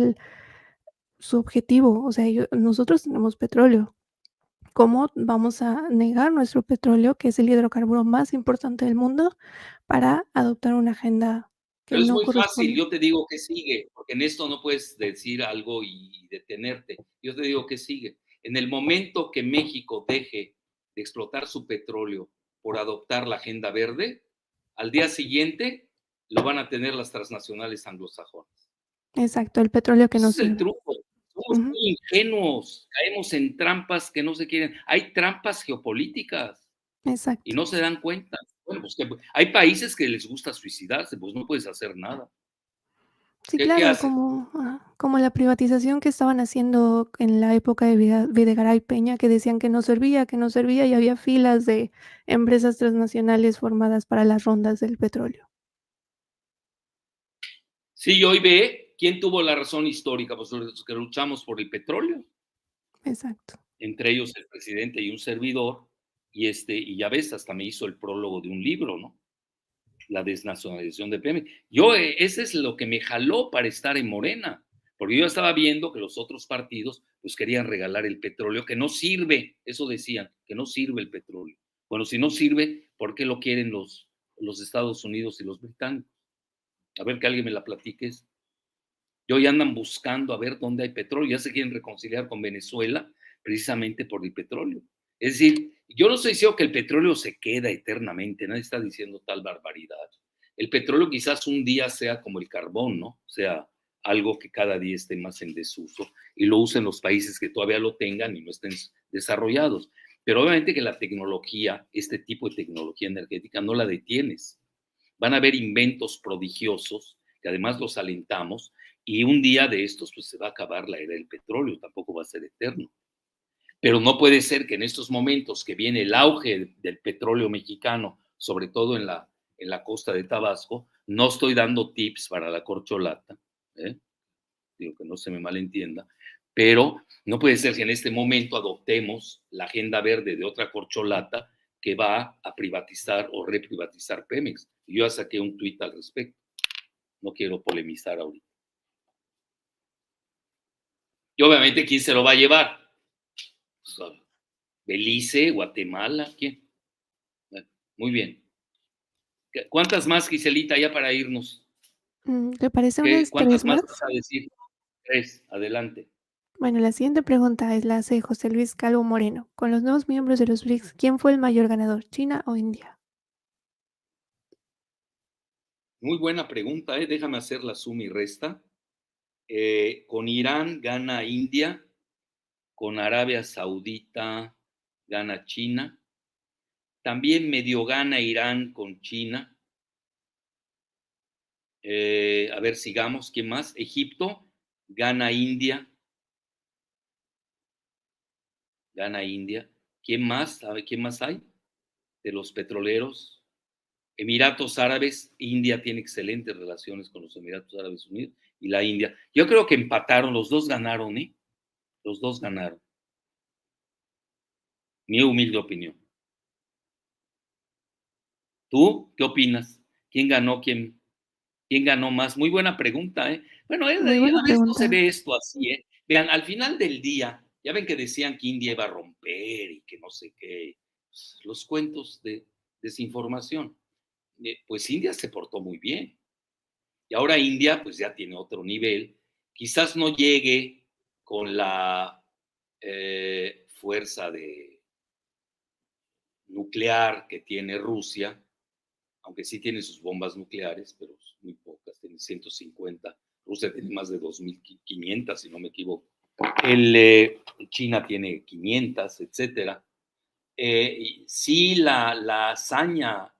su objetivo. O sea, nosotros tenemos petróleo. ¿Cómo vamos a negar nuestro petróleo, que es el hidrocarburo más importante del mundo, para adoptar una agenda que Pero es no muy fácil, corresponde? yo te digo que sigue, porque en esto no puedes decir algo y detenerte. Yo te digo que sigue. En el momento que México deje de explotar su petróleo por adoptar la agenda verde, al día siguiente lo van a tener las transnacionales anglosajonas. Exacto, el petróleo que Ese no es el sirve. truco. Somos Ujú, muy ingenuos, caemos en trampas que no se quieren. Hay trampas geopolíticas y exacto. no se dan cuenta. Bueno, pues hay países que les gusta suicidarse, pues no puedes hacer nada. Sí, ¿Qué claro, haces? como, ajá, como la privatización que estaban haciendo en la época de Videgaray Peña, que decían que no servía, y había filas de empresas transnacionales formadas para las rondas del petróleo. Sí, hoy ve quién tuvo la razón histórica, pues los que luchamos por el petróleo, Exacto. entre ellos el presidente y un servidor, y ya ves, hasta me hizo el prólogo de un libro, ¿no? La desnacionalización de Pemex. Ese es lo que me jaló para estar en Morena, porque yo estaba viendo que los otros partidos pues querían regalar el petróleo, que no sirve, eso decían, que no sirve el petróleo. Bueno, si no sirve, ¿por qué lo quieren los Estados Unidos y los británicos? A ver que alguien me la platique. Y hoy andan buscando a ver dónde hay petróleo, ya se quieren reconciliar con Venezuela precisamente por el petróleo. Es decir, yo no estoy diciendo que el petróleo se queda eternamente, nadie está diciendo tal barbaridad. El petróleo quizás un día sea como el carbón, ¿no? Sea algo que cada día esté más en desuso y lo usen los países que todavía lo tengan y no estén desarrollados. Pero obviamente que la tecnología, este tipo de tecnología energética, no la detienes. Van a haber inventos prodigiosos que además los alentamos y un día de estos pues se va a acabar la era del petróleo, tampoco va a ser eterno. Pero no puede ser que en estos momentos que viene el auge del petróleo mexicano, sobre todo en la costa de Tabasco, no estoy dando tips para la corcholata, digo que no se me malentienda, pero no puede ser que en este momento adoptemos la agenda verde de otra corcholata que va a privatizar o reprivatizar Pemex. Yo ya saqué un tuit al respecto, no quiero polemizar ahorita. Y obviamente, ¿quién se lo va a llevar? Pues, Belice, Guatemala, ¿quién? Bueno, muy bien. ¿Cuántas más, Giselita, ya para irnos? ¿Te parece unas ¿Cuántas 3 más más? vas a decir? 3, adelante. Bueno, la siguiente pregunta es la hace José Luis Calvo Moreno. Con los nuevos miembros de los BRICS, ¿quién fue el mayor ganador, China o India? Muy buena pregunta, ¿eh? Déjame hacer la suma y resta. Con Irán gana India, con Arabia Saudita gana China, también medio gana Irán con China. A ver, sigamos, ¿quién más? Egipto gana India, gana India. ¿Quién más? ¿Sabe quién más hay? De los petroleros. Emiratos Árabes, India tiene excelentes relaciones con los Emiratos Árabes Unidos y la India. Yo creo que empataron, los dos ganaron, ¿eh? Los dos ganaron. Mi humilde opinión. ¿Tú qué opinas? ¿Quién ganó? ¿Quién ganó más? Muy buena pregunta, ¿eh? Bueno, a Muy buena veces no se pregunta. ve esto así, ¿eh? Vean, al final del día, ya ven que decían que India iba a romper y que no sé qué, pues, los cuentos de desinformación. Pues India se portó muy bien. Y ahora India, pues ya tiene otro nivel. Quizás no llegue con la fuerza nuclear que tiene Rusia, aunque sí tiene sus bombas nucleares, pero muy pocas, tiene 150. Rusia tiene más de 2.500, si no me equivoco. China tiene 500, etcétera. Sí, la hazaña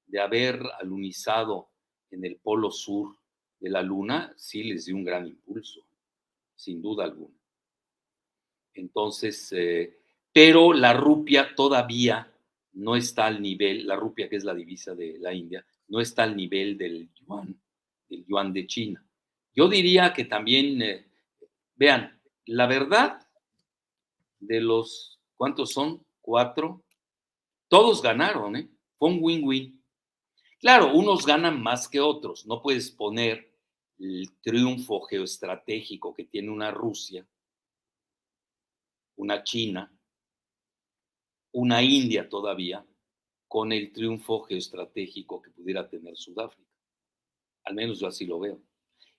de haber alunizado en el polo sur de la Luna, sí les dio un gran impulso, sin duda alguna. Entonces, pero la rupia todavía no está al nivel, la rupia que es la divisa de la India, no está al nivel del yuan de China. Yo diría que también, vean, la verdad de los, ¿cuántos son? 4, todos ganaron, ¿eh? Fue un win-win. Claro, unos ganan más que otros, no puedes poner el triunfo geoestratégico que tiene una Rusia, una China, una India todavía, con el triunfo geoestratégico que pudiera tener Sudáfrica. Al menos yo así lo veo.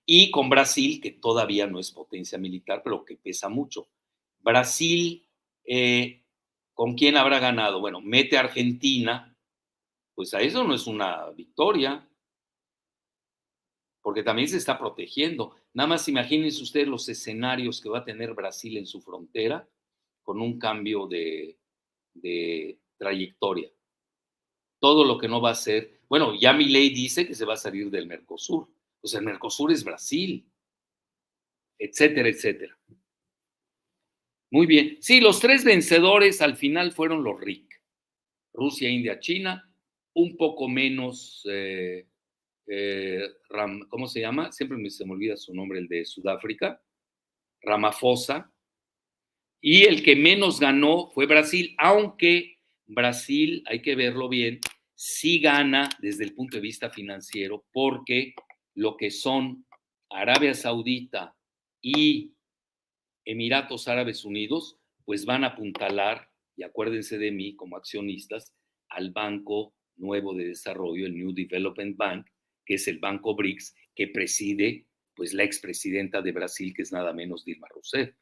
Y con Brasil, que todavía no es potencia militar, pero que pesa mucho. Brasil, ¿con quién habrá ganado? Bueno, mete a Argentina, pues a eso no es una victoria, porque también se está protegiendo. Nada más imagínense ustedes los escenarios que va a tener Brasil en su frontera con un cambio de trayectoria. Todo lo que no va a ser, bueno, ya Milei dice que se va a salir del Mercosur, pues el Mercosur es Brasil, etcétera, etcétera. Muy bien, sí, los 3 vencedores al final fueron los RIC, Rusia, India, China, un poco menos, ¿cómo se llama? Siempre se me olvida su nombre, el de Sudáfrica, Ramaphosa, y el que menos ganó fue Brasil, aunque Brasil, hay que verlo bien, sí gana desde el punto de vista financiero, porque lo que son Arabia Saudita y Emiratos Árabes Unidos, pues van a apuntalar, y acuérdense de mí como accionistas, al Banco Nuevo de Desarrollo, el New Development Bank, que es el Banco BRICS, que preside pues la expresidenta de Brasil, que es nada menos Dilma Rousseff.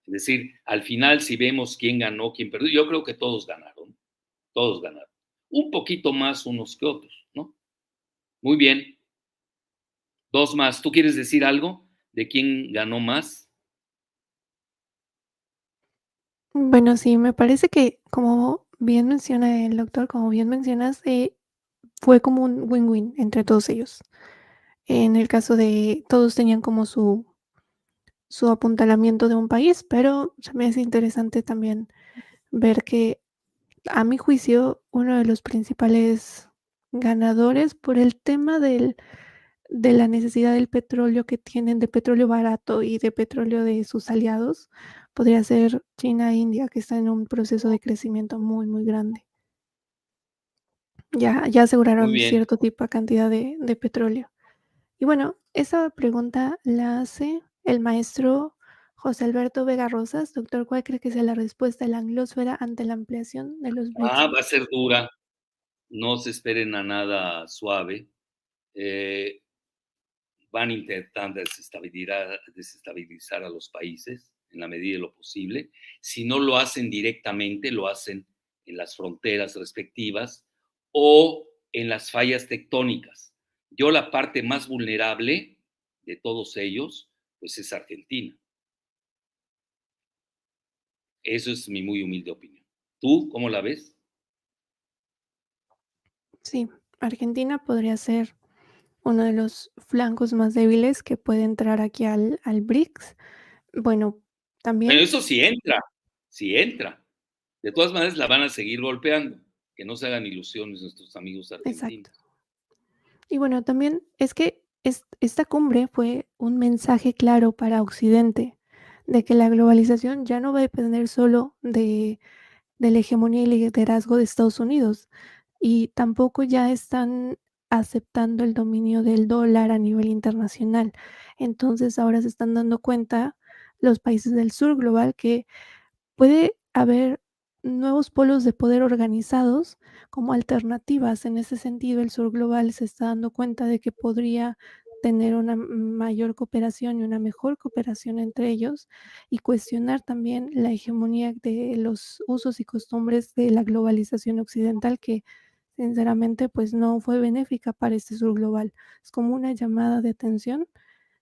Es decir, al final, si vemos quién ganó, quién perdió, yo creo que todos ganaron. Todos ganaron. Un poquito más unos que otros, ¿no? Muy bien. 2 más. ¿Tú quieres decir algo de quién ganó más? Bueno, sí, me parece que, como bien menciona el doctor, como bien mencionas, fue como un win-win entre todos ellos. En el caso de todos tenían como su apuntalamiento de un país, pero se me hace interesante también ver que, a mi juicio, uno de los principales ganadores por el tema de la necesidad del petróleo que tienen, de petróleo barato y de petróleo de sus aliados, podría ser China e India, que están en un proceso de crecimiento muy, muy grande. Ya Muy aseguraron bien. cierto tipo de cantidad de petróleo. Y bueno, esa pregunta la hace el maestro José Alberto Vega Rosas. Doctor, ¿cuál cree que sea la respuesta de la anglósfera ante la ampliación de los BRICS? Va a ser dura. No se esperen a nada suave. Eh, van intentando desestabilizar a los países en la medida de lo posible. Si no lo hacen directamente, lo hacen en las fronteras respectivas o en las fallas tectónicas. Yo la parte más vulnerable de todos ellos, pues es Argentina. Eso es mi muy humilde opinión. ¿Tú cómo la ves? Sí, Argentina podría ser uno de los flancos más débiles que puede entrar aquí al BRICS. Bueno, Bueno, también eso sí entra, sí entra. De todas maneras la van a seguir golpeando. Que no se hagan ilusiones nuestros amigos exacto. argentinos. Y bueno, también es que esta cumbre fue un mensaje claro para Occidente de que la globalización ya no va a depender solo de la hegemonía y liderazgo de Estados Unidos, y tampoco ya están aceptando el dominio del dólar a nivel internacional. Entonces, ahora se están dando cuenta los países del sur global que puede haber nuevos polos de poder organizados como alternativas. En ese sentido, el sur global se está dando cuenta de que podría tener una mayor cooperación y una mejor cooperación entre ellos, y cuestionar también la hegemonía de los usos y costumbres de la globalización occidental que sinceramente pues no fue benéfica para este sur global. Es como una llamada de atención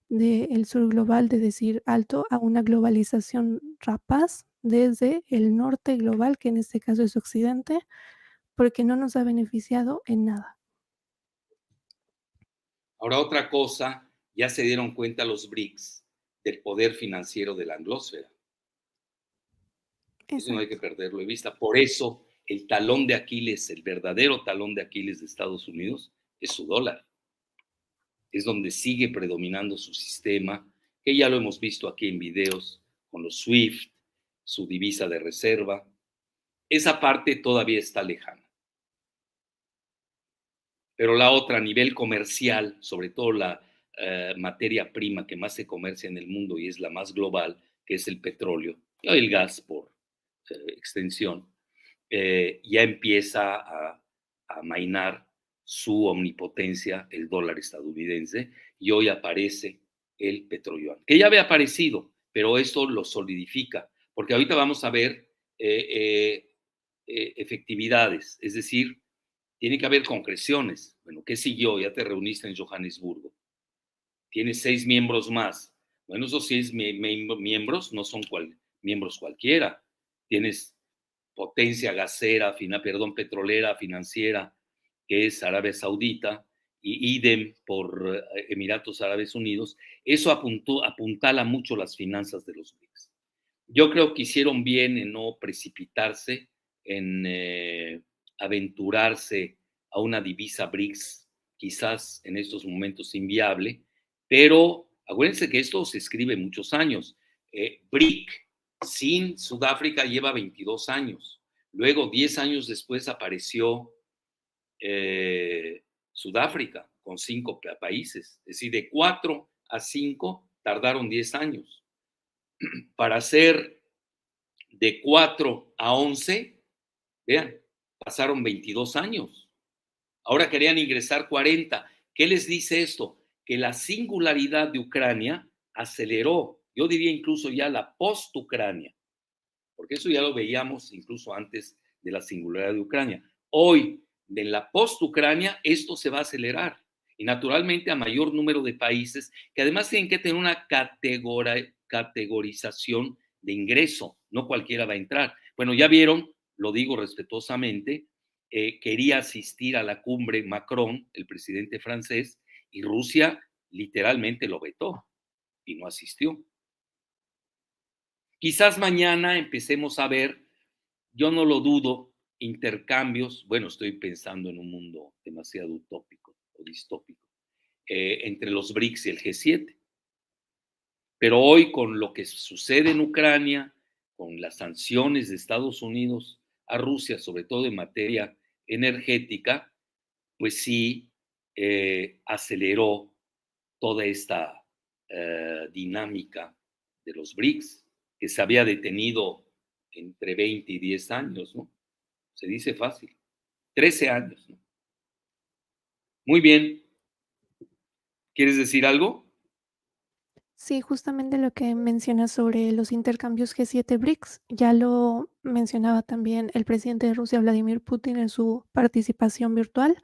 del sur global de decir alto a una globalización rapaz desde el norte global, que en este caso es Occidente, porque no nos ha beneficiado en nada. Ahora otra cosa, ya se dieron cuenta los BRICS del poder financiero de la anglósfera. Eso no hay que Exacto. perderlo de vista. Por eso el talón de Aquiles, el verdadero talón de Aquiles de Estados Unidos es su dólar. Es donde sigue predominando su sistema, que ya lo hemos visto aquí en videos con los SWIFT, su divisa de reserva. Esa parte todavía está lejana. Pero la otra, a nivel comercial, sobre todo la materia prima que más se comercia en el mundo y es la más global, que es el petróleo y el gas por extensión, ya empieza a mainar su omnipotencia el dólar estadounidense y hoy aparece el petroyuan, que ya había aparecido, pero esto lo solidifica, porque ahorita vamos a ver efectividades, es decir, tiene que haber concreciones. Bueno, ¿qué siguió? Ya te reuniste en Johannesburgo. Tienes 6 miembros más. Bueno, esos 6 miembros no son miembros cualquiera. Tienes potencia gasera, petrolera, financiera, que es Arabia Saudita, y idem por Emiratos Árabes Unidos. Eso apuntala mucho las finanzas de los BRICS. Yo creo que hicieron bien en no precipitarse, en aventurarse a una divisa BRICS, quizás en estos momentos inviable, pero acuérdense que esto se escribe muchos años. BRIC sin Sudáfrica lleva 22 años. Luego, 10 años después, apareció Sudáfrica con 5 países. Es decir, de 4 a 5 tardaron 10 años. Para ser de 4 a 11, vean, pasaron 22 años. Ahora querían ingresar 40. ¿Qué les dice esto? Que la singularidad de Ucrania aceleró, yo diría incluso ya la post-Ucrania, porque eso ya lo veíamos incluso antes de la singularidad de Ucrania. Hoy, en la post-Ucrania, esto se va a acelerar. Y naturalmente a mayor número de países que además tienen que tener una categorización de ingreso. No cualquiera va a entrar. Bueno, ya vieron, lo digo respetuosamente, quería asistir a la cumbre Macron, el presidente francés, y Rusia literalmente lo vetó y no asistió. Quizás mañana empecemos a ver, yo no lo dudo, intercambios, bueno, estoy pensando en un mundo demasiado utópico o distópico, entre los BRICS y el G7. Pero hoy con lo que sucede en Ucrania, con las sanciones de Estados Unidos a Rusia, sobre todo en materia energética, pues sí aceleró toda esta dinámica de los BRICS, que se había detenido entre 20 y 10 años, ¿no? Se dice fácil. 13 años, ¿no? Muy bien. ¿Quieres decir algo? Sí, justamente lo que mencionas sobre los intercambios G7-BRICS, ya lo mencionaba también el presidente de Rusia, Vladimir Putin, en su participación virtual.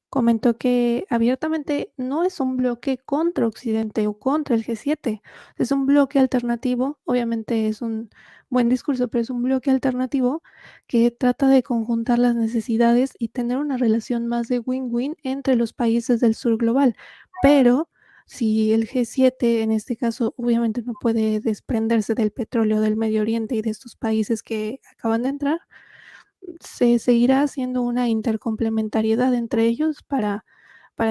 Comentó que abiertamente no es un bloque contra Occidente o contra el G7, es un bloque alternativo, obviamente es un buen discurso, pero es un bloque alternativo que trata de conjuntar las necesidades y tener una relación más de win-win entre los países del sur global. Pero si el G7, en este caso, obviamente no puede desprenderse del petróleo del Medio Oriente y de estos países que acaban de entrar, se seguirá haciendo una intercomplementariedad entre ellos para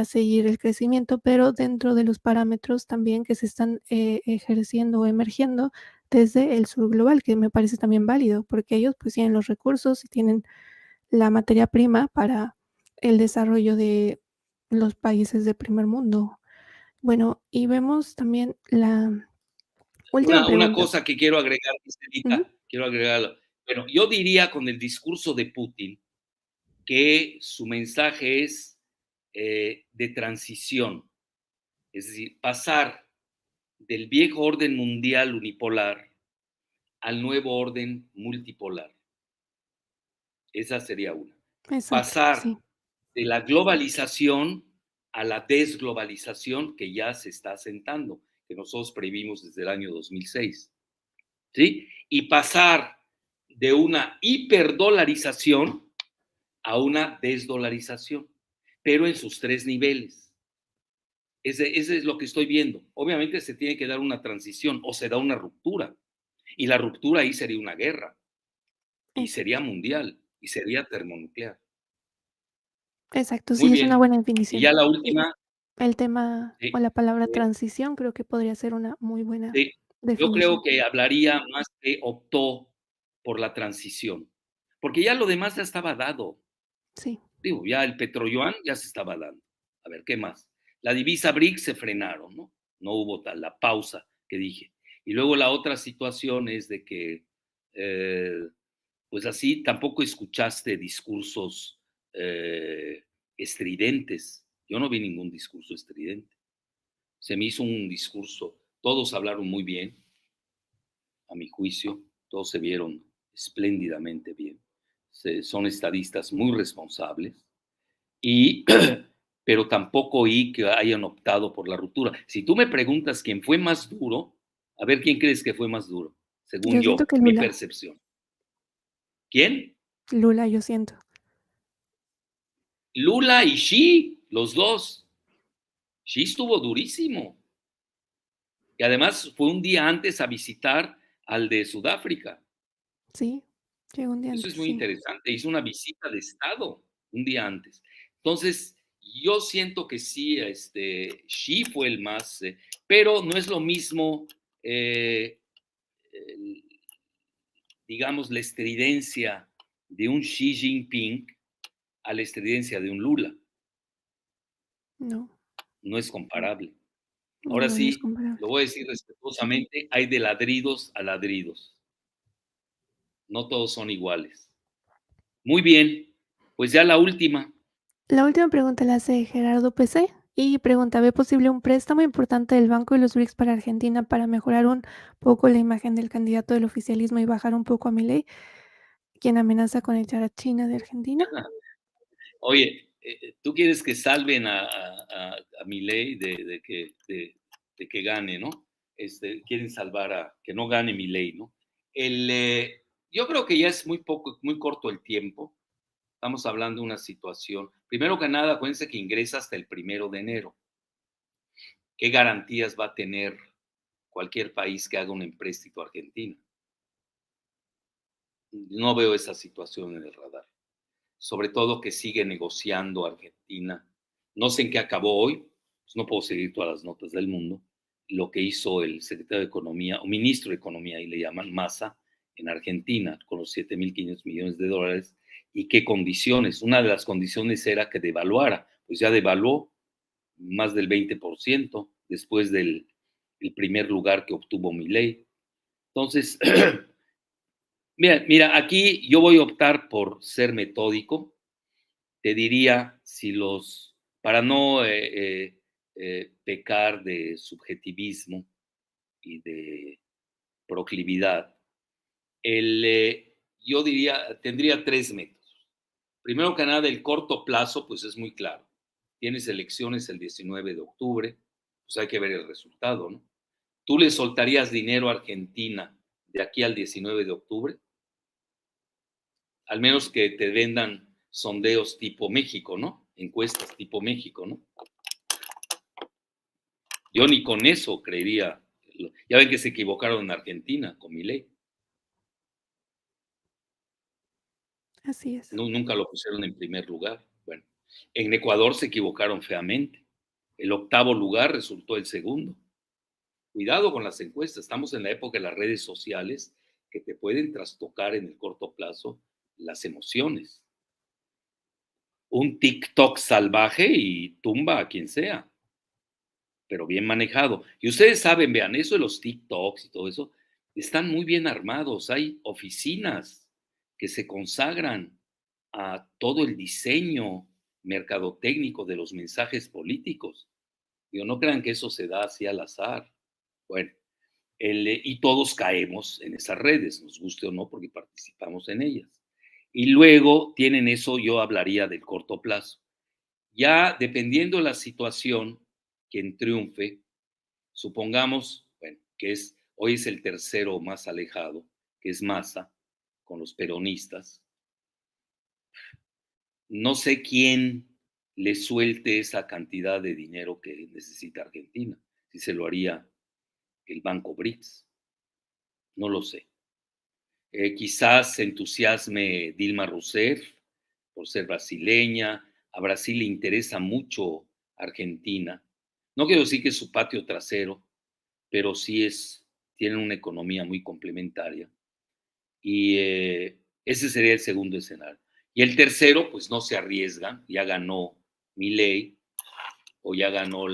seguir el crecimiento, pero dentro de los parámetros también que se están ejerciendo o emergiendo desde el sur global, que me parece también válido, porque ellos pues tienen los recursos y tienen la materia prima para el desarrollo de los países de primer mundo. Bueno, y vemos también la última Una pregunta. cosa que quiero agregar, Ujú, Estelita, quiero agregarlo. Bueno, yo diría con el discurso de Putin que su mensaje es de transición, es decir, pasar del viejo orden mundial unipolar al nuevo orden multipolar. Esa sería una. exacto, Pasar sí, de la globalización a la desglobalización que ya se está asentando, que nosotros previmos desde el año 2006, ¿sí? Y pasar de una hiperdolarización a una desdolarización, pero en sus tres niveles. Ese es lo que estoy viendo. Obviamente se tiene que dar una transición o se da una ruptura. Y la ruptura ahí sería una guerra, y sería exacto. mundial, y sería termonuclear. Exacto, Muy sí, es una bien. buena Y ya definición. la Y última, el tema o sí, la palabra eh, transición creo que podría ser una muy buena sí, yo creo definición. que hablaría más que optó por la transición, porque ya lo demás ya estaba dado. Sí, Digo, ya el petroyuan ya se estaba dando. A ver, ¿qué más? La divisa BRICS se frenaron, ¿no? No hubo tal, la pausa que dije. Y luego la otra situación es de que, eh, pues así, tampoco escuchaste discursos estridentes. Yo no vi ningún discurso estridente. Se me hizo un discurso, todos hablaron muy bien, a mi juicio, todos se vieron espléndidamente bien. Son estadistas muy responsables y pero tampoco oí que hayan optado por la ruptura. Si tú me preguntas quién fue más duro, a ver quién crees que fue más duro, según yo siento yo, que mi Lula, percepción. ¿Quién? Lula, yo siento. Lula y Xi, los dos. Xi estuvo durísimo. Y además fue un día antes a visitar al de Sudáfrica. Sí, llegó un día Eso es antes, muy sí. interesante. Hizo una visita de Estado un día antes. Entonces, yo siento que sí, Xi fue el más, pero no es lo mismo, el- digamos, la estridencia de un Xi Jinping a la estridencia de un Lula. No, No es comparable. Ahora no, no es sí, comparable. lo voy a decir respetuosamente, hay de ladridos a ladridos. No todos son iguales. Muy bien, pues ya la última. La última pregunta la hace Gerardo PC y pregunta, ¿ve posible un préstamo importante del Banco de los BRICS para Argentina para mejorar un poco la imagen del candidato del oficialismo y bajar un poco a Milei, quien amenaza con echar a China de Argentina? Oye, tú quieres que salven a Milei de que gane, ¿no? Quieren salvar a que no gane Milei, ¿no? Yo creo que ya es muy corto el tiempo. Estamos hablando de una situación. Primero que nada, acuérdense que ingresa hasta el 1 de enero. ¿Qué garantías va a tener cualquier país que haga un empréstito a Argentina? No veo esa situación en el radar. Sobre todo que sigue negociando Argentina. No sé en qué acabó hoy, pues no puedo seguir todas las notas del mundo. Lo que hizo el secretario de Economía, o ministro de Economía, y le llaman Massa, en Argentina, con los 7.500 millones de dólares, y qué condiciones. Una de las condiciones era que devaluara, pues ya devaluó más del 20% después del el primer lugar que obtuvo Milei. Entonces, mira, aquí yo voy a optar por ser metódico. Te diría, para no pecar de subjetivismo y de proclividad, yo diría, tendría 3 métodos. Primero que nada, el corto plazo, pues es muy claro. Tienes elecciones el 19 de octubre, pues hay que ver el resultado, ¿no? ¿Tú le soltarías dinero a Argentina de aquí al 19 de octubre? Al menos que te vendan sondeos tipo México, ¿no? Encuestas tipo México, ¿no? Yo ni con eso creería. Ya ven que se equivocaron en Argentina con Milei. Así es. Nunca lo pusieron en primer lugar. Bueno, en Ecuador se equivocaron feamente. El 8º lugar resultó el segundo. Cuidado con las encuestas. Estamos en la época de las redes sociales que te pueden trastocar en el corto plazo las emociones. Un TikTok salvaje y tumba a quien sea, pero bien manejado. Y ustedes saben, vean, eso de los TikToks y todo eso, están muy bien armados. Hay oficinas que se consagran a todo el diseño mercadotécnico de los mensajes políticos. Digo, no crean que eso se da así al azar. Bueno, y todos caemos en esas redes, nos guste o no, porque participamos en ellas. Y luego tienen eso, yo hablaría del corto plazo. Ya dependiendo de la situación, quien triunfe, supongamos, bueno, hoy es el tercero más alejado, que es Massa, con los peronistas. No sé quién le suelte esa cantidad de dinero que necesita Argentina, si se lo haría el Banco BRICS, no lo sé. Quizás se entusiasme Dilma Rousseff por ser brasileña, a Brasil le interesa mucho Argentina. No quiero decir que es su patio trasero, pero sí tienen una economía muy complementaria. Y ese sería el segundo escenario. Y el tercero, pues no se arriesgan, ya ganó Milei, o ya ganó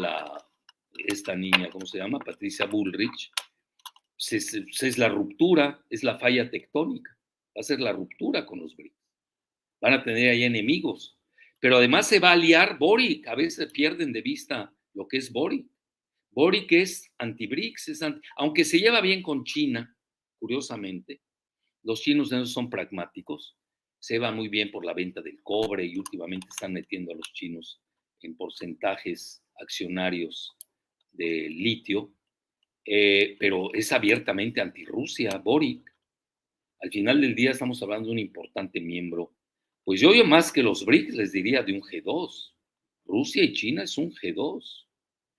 esta niña, ¿cómo se llama? Patricia Bullrich. Es la ruptura, es la falla tectónica, va a ser la ruptura con los BRICS. Van a tener ahí enemigos, pero además se va a aliar Boric, a veces pierden de vista lo que es Boric. Boric es anti-BRICS, aunque se lleva bien con China, curiosamente, los chinos son pragmáticos, se va muy bien por la venta del cobre y últimamente están metiendo a los chinos en porcentajes accionarios de litio, pero es abiertamente anti-Rusia, Boric. Al final del día estamos hablando de un importante miembro. Pues yo más que los BRICS les diría de un G2. Rusia y China es un G2,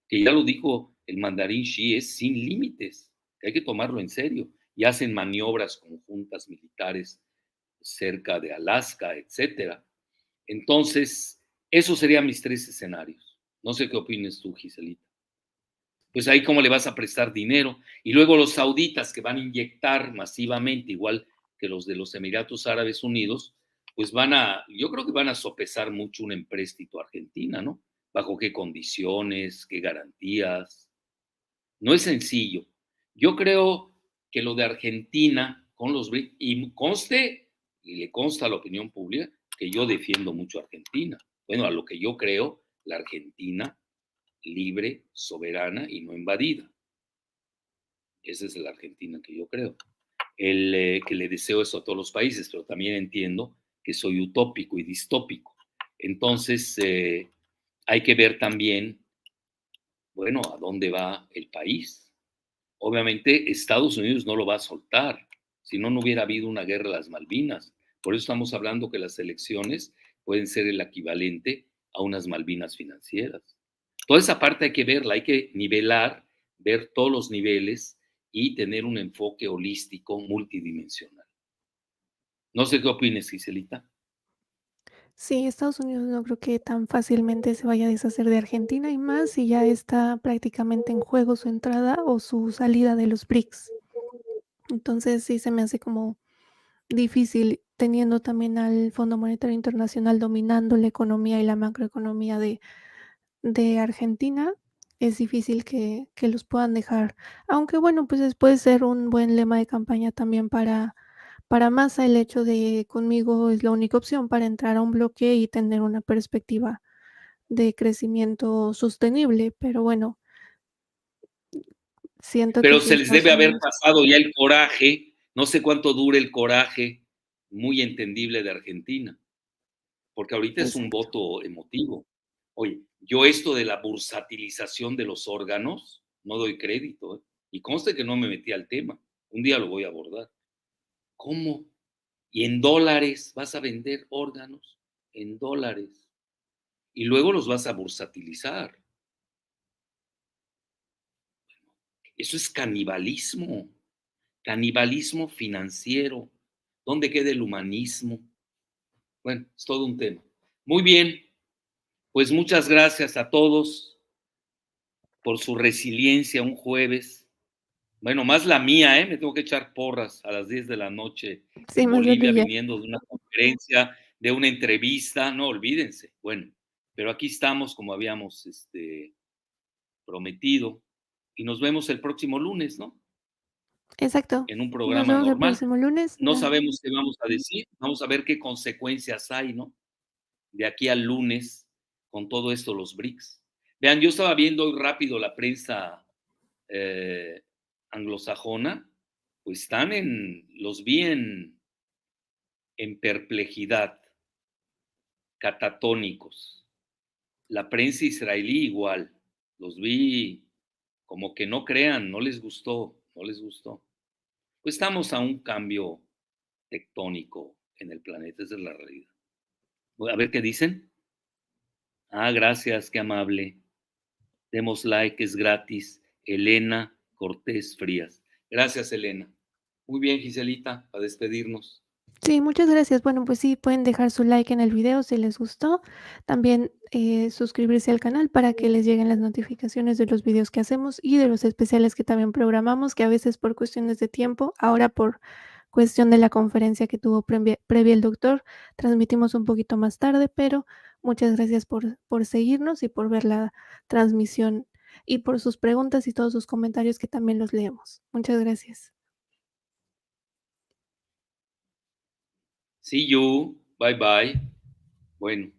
que ya lo dijo el mandarín Xi, es sin límites, que hay que tomarlo en serio. Y hacen maniobras conjuntas militares cerca de Alaska, etcétera. Entonces, esos serían mis 3 escenarios. No sé qué opines tú, Giselita. Pues ahí cómo le vas a prestar dinero. Y luego los sauditas que van a inyectar masivamente, igual que los de los Emiratos Árabes Unidos, pues yo creo que van a sopesar mucho un empréstito a Argentina, ¿no? ¿Bajo qué condiciones, qué garantías? No es sencillo. Yo creo que lo de Argentina con los BRICS, y conste, y le consta a la opinión pública, que yo defiendo mucho a Argentina. Bueno, a lo que yo creo, la Argentina libre, soberana y no invadida. Esa es la Argentina que yo creo. Que le deseo eso a todos los países, pero también entiendo que soy utópico y distópico. Entonces, hay que ver también, bueno, a dónde va el país. Obviamente, Estados Unidos no lo va a soltar, si no, no hubiera habido una guerra de las Malvinas. Por eso estamos hablando que las elecciones pueden ser el equivalente a unas Malvinas financieras. Toda esa parte hay que verla, hay que nivelar, ver todos los niveles y tener un enfoque holístico multidimensional. No sé qué opines, Giselita. Sí, Estados Unidos no creo que tan fácilmente se vaya a deshacer de Argentina y más si ya está prácticamente en juego su entrada o su salida de los BRICS. Entonces sí se me hace como difícil teniendo también al Fondo Monetario Internacional dominando la economía y la macroeconomía de Argentina. Es difícil que los puedan dejar. Aunque bueno, pues puede ser un buen lema de campaña también para Massa el hecho de conmigo es la única opción para entrar a un bloque y tener una perspectiva de crecimiento sostenible, pero bueno, siento que Pero sí se les es más debe o haber menos. pasado ya el coraje, no sé cuánto dure el coraje, muy entendible de Argentina, porque ahorita es un Exacto. voto emotivo. Oye, yo esto de la bursatilización de los órganos, no doy crédito, ¿eh? Y conste que no me metí al tema. Un día lo voy a abordar. ¿Cómo? Y en dólares vas a vender órganos, en dólares, y luego los vas a bursatilizar. Eso es canibalismo, canibalismo financiero. ¿Dónde queda el humanismo? Bueno, es todo un tema. Muy bien, pues muchas gracias a todos por su resiliencia un jueves. Bueno, más la mía, ¿eh? Me tengo que echar porras a las 10 de la noche Sí, en más la Bolivia, tuya. viniendo de una conferencia, de una entrevista. No, olvídense. Bueno, pero aquí estamos como habíamos prometido y nos vemos el próximo lunes, ¿no? Exacto. En un Nos programa vemos el normal. próximo lunes. No sabemos qué vamos a decir, vamos a ver qué consecuencias hay, ¿no? De aquí al lunes con todo esto, los BRICS. Vean, yo estaba viendo hoy rápido la prensa eh, anglosajona, pues los vi en perplejidad, catatónicos. La prensa israelí igual, los vi como que no crean, no les gustó, no les gustó. Pues estamos a un cambio tectónico en el planeta, esa es la realidad. A ver qué dicen. Ah, gracias, qué amable. Demos like, es gratis. Elena Cortés Frías. Gracias, Elena. Muy bien, Giselita, a despedirnos. Sí, muchas gracias. Bueno, pues sí, pueden dejar su like en el video si les gustó. También suscribirse al canal para que les lleguen las notificaciones de los videos que hacemos y de los especiales que también programamos, que a veces por cuestiones de tiempo, ahora por cuestión de la conferencia que tuvo previa el doctor, transmitimos un poquito más tarde, pero muchas gracias por seguirnos y por ver la transmisión y por sus preguntas y todos sus comentarios que también los leemos. Muchas gracias. See you. Bye bye. Bueno.